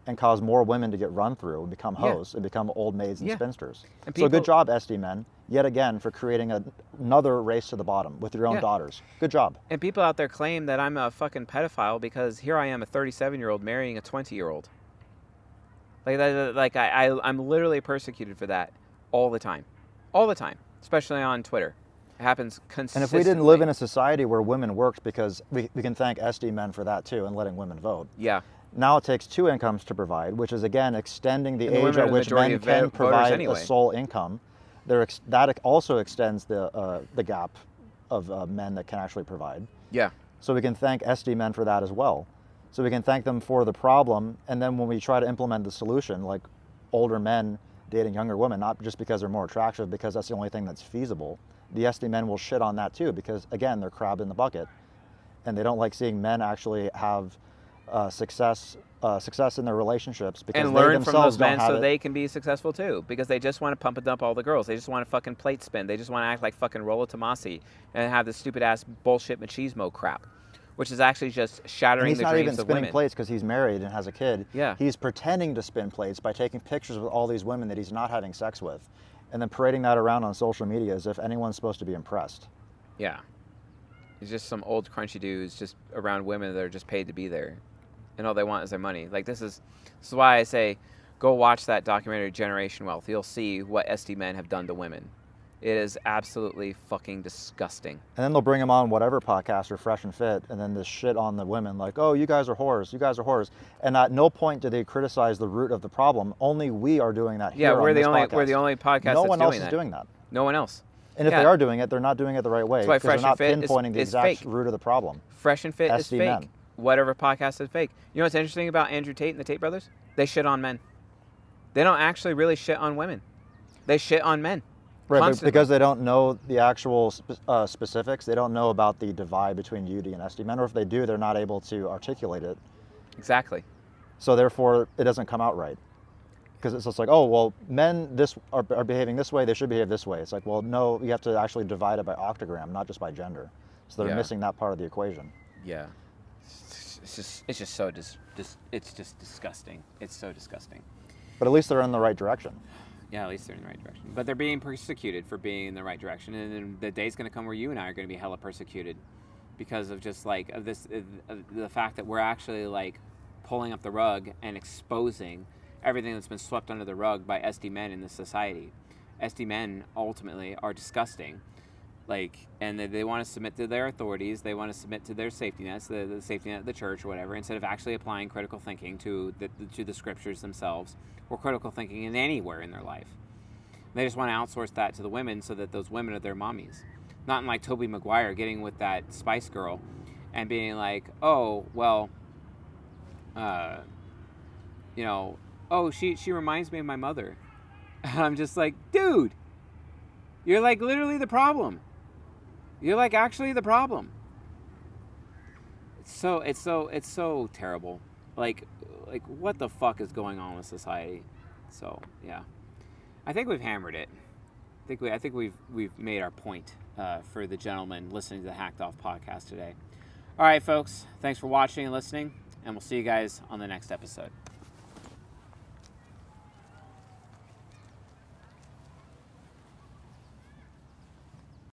and cause more women to get run through and become hoes and become old maids and Yeah. spinsters. And So good job, SD men, yet again, for creating another race to the bottom with your own Yeah. daughters. Good job. And people out there claim that I'm a fucking pedophile because here I am, a 37-year-old marrying a 20-year-old. Like that, like I'm literally persecuted for that all the time, especially on Twitter. It happens consistently. And if we didn't live in a society where women worked, because we can thank SD men for that too and letting women vote. Yeah. Now it takes two incomes to provide, which is again extending the And the age women are at the which majority men of can voters provide anyway. a sole income. That also extends the gap of men that can actually provide. Yeah. So we can thank SD men for that as well. So we can thank them for the problem, and then when we try to implement the solution, like older men dating younger women, not just because they're more attractive, because that's the only thing that's feasible, the SD men will shit on that too, because again, they're crab in the bucket, and they don't like seeing men actually have success in their relationships because And they learn from themselves those men don't have so it. they can be successful too. Because they just want to pump and dump all the girls. They just want to fucking plate spin. They just want to act like fucking Rollo Tomasi and have this stupid ass bullshit machismo crap, which is actually just And shattering he's the not dreams even of spinning women. plates because he's married and has a kid. Yeah. He's pretending to spin plates by taking pictures with all these women that he's not having sex with, and then parading that around on social media as if anyone's supposed to be impressed. Yeah. He's just some old crunchy dudes just around women that are just paid to be there. And all they want is their money. Like this is why I say go watch that documentary Generation Wealth. You'll see what SD men have done to women. It is absolutely fucking disgusting. And then they'll bring him on whatever podcast or Fresh and Fit, and then this shit on the women like, oh, you guys are whores, you guys are whores. And at no point do they criticize the root of the problem. Only we are doing that here Yeah, on we're this the only podcast No that's one doing else is that. doing that. No one else. And if Yeah. they are doing it, they're not doing it the right way That's why because they're Fresh not and Fit is- pinpointing the is exact fake. root of the problem. Fresh and Fit is SD fake. men. Whatever podcast is fake. You know what's interesting about Andrew Tate and the Tate brothers? They shit on men. They don't actually really shit on women. They shit on men. Right, but Constantly. because they don't know the actual specifics, they don't know about the divide between UD and SD men, or if they do, they're not able to articulate it. Exactly. So therefore, it doesn't come out right. Because it's just like, oh, well, men are behaving this way, they should behave this way. It's like, well, no, you have to actually divide it by octagram, not just by gender. So they're Yeah. missing that part of the equation. Yeah. It's just so it's just disgusting. It's so disgusting. But at least they're in the right direction. Yeah, at least they're in the right direction. But they're being persecuted for being in the right direction, and then the day's going to come where you and I are going to be hella persecuted because of just like of this, of the fact that we're actually like pulling up the rug and exposing everything that's been swept under the rug by SD men in this society. SD men ultimately are disgusting, like, and they want to submit to their authorities. They want to submit to their safety nets, the safety net of the church or whatever, instead of actually applying critical thinking to the scriptures themselves or critical thinking in anywhere in their life. They just want to outsource that to the women so that those women are their mommies. Not in like Tobey Maguire getting with that Spice Girl and being like, oh, well, you know, oh, she reminds me of my mother. And I'm just like, dude, you're like literally the problem. You're like actually the problem. It's so terrible. Like what the fuck is going on with society? So yeah, I think we've hammered it. I think we've made our point for the gentleman listening to the Hacked Off podcast today. All right, folks, thanks for watching and listening, and we'll see you guys on the next episode.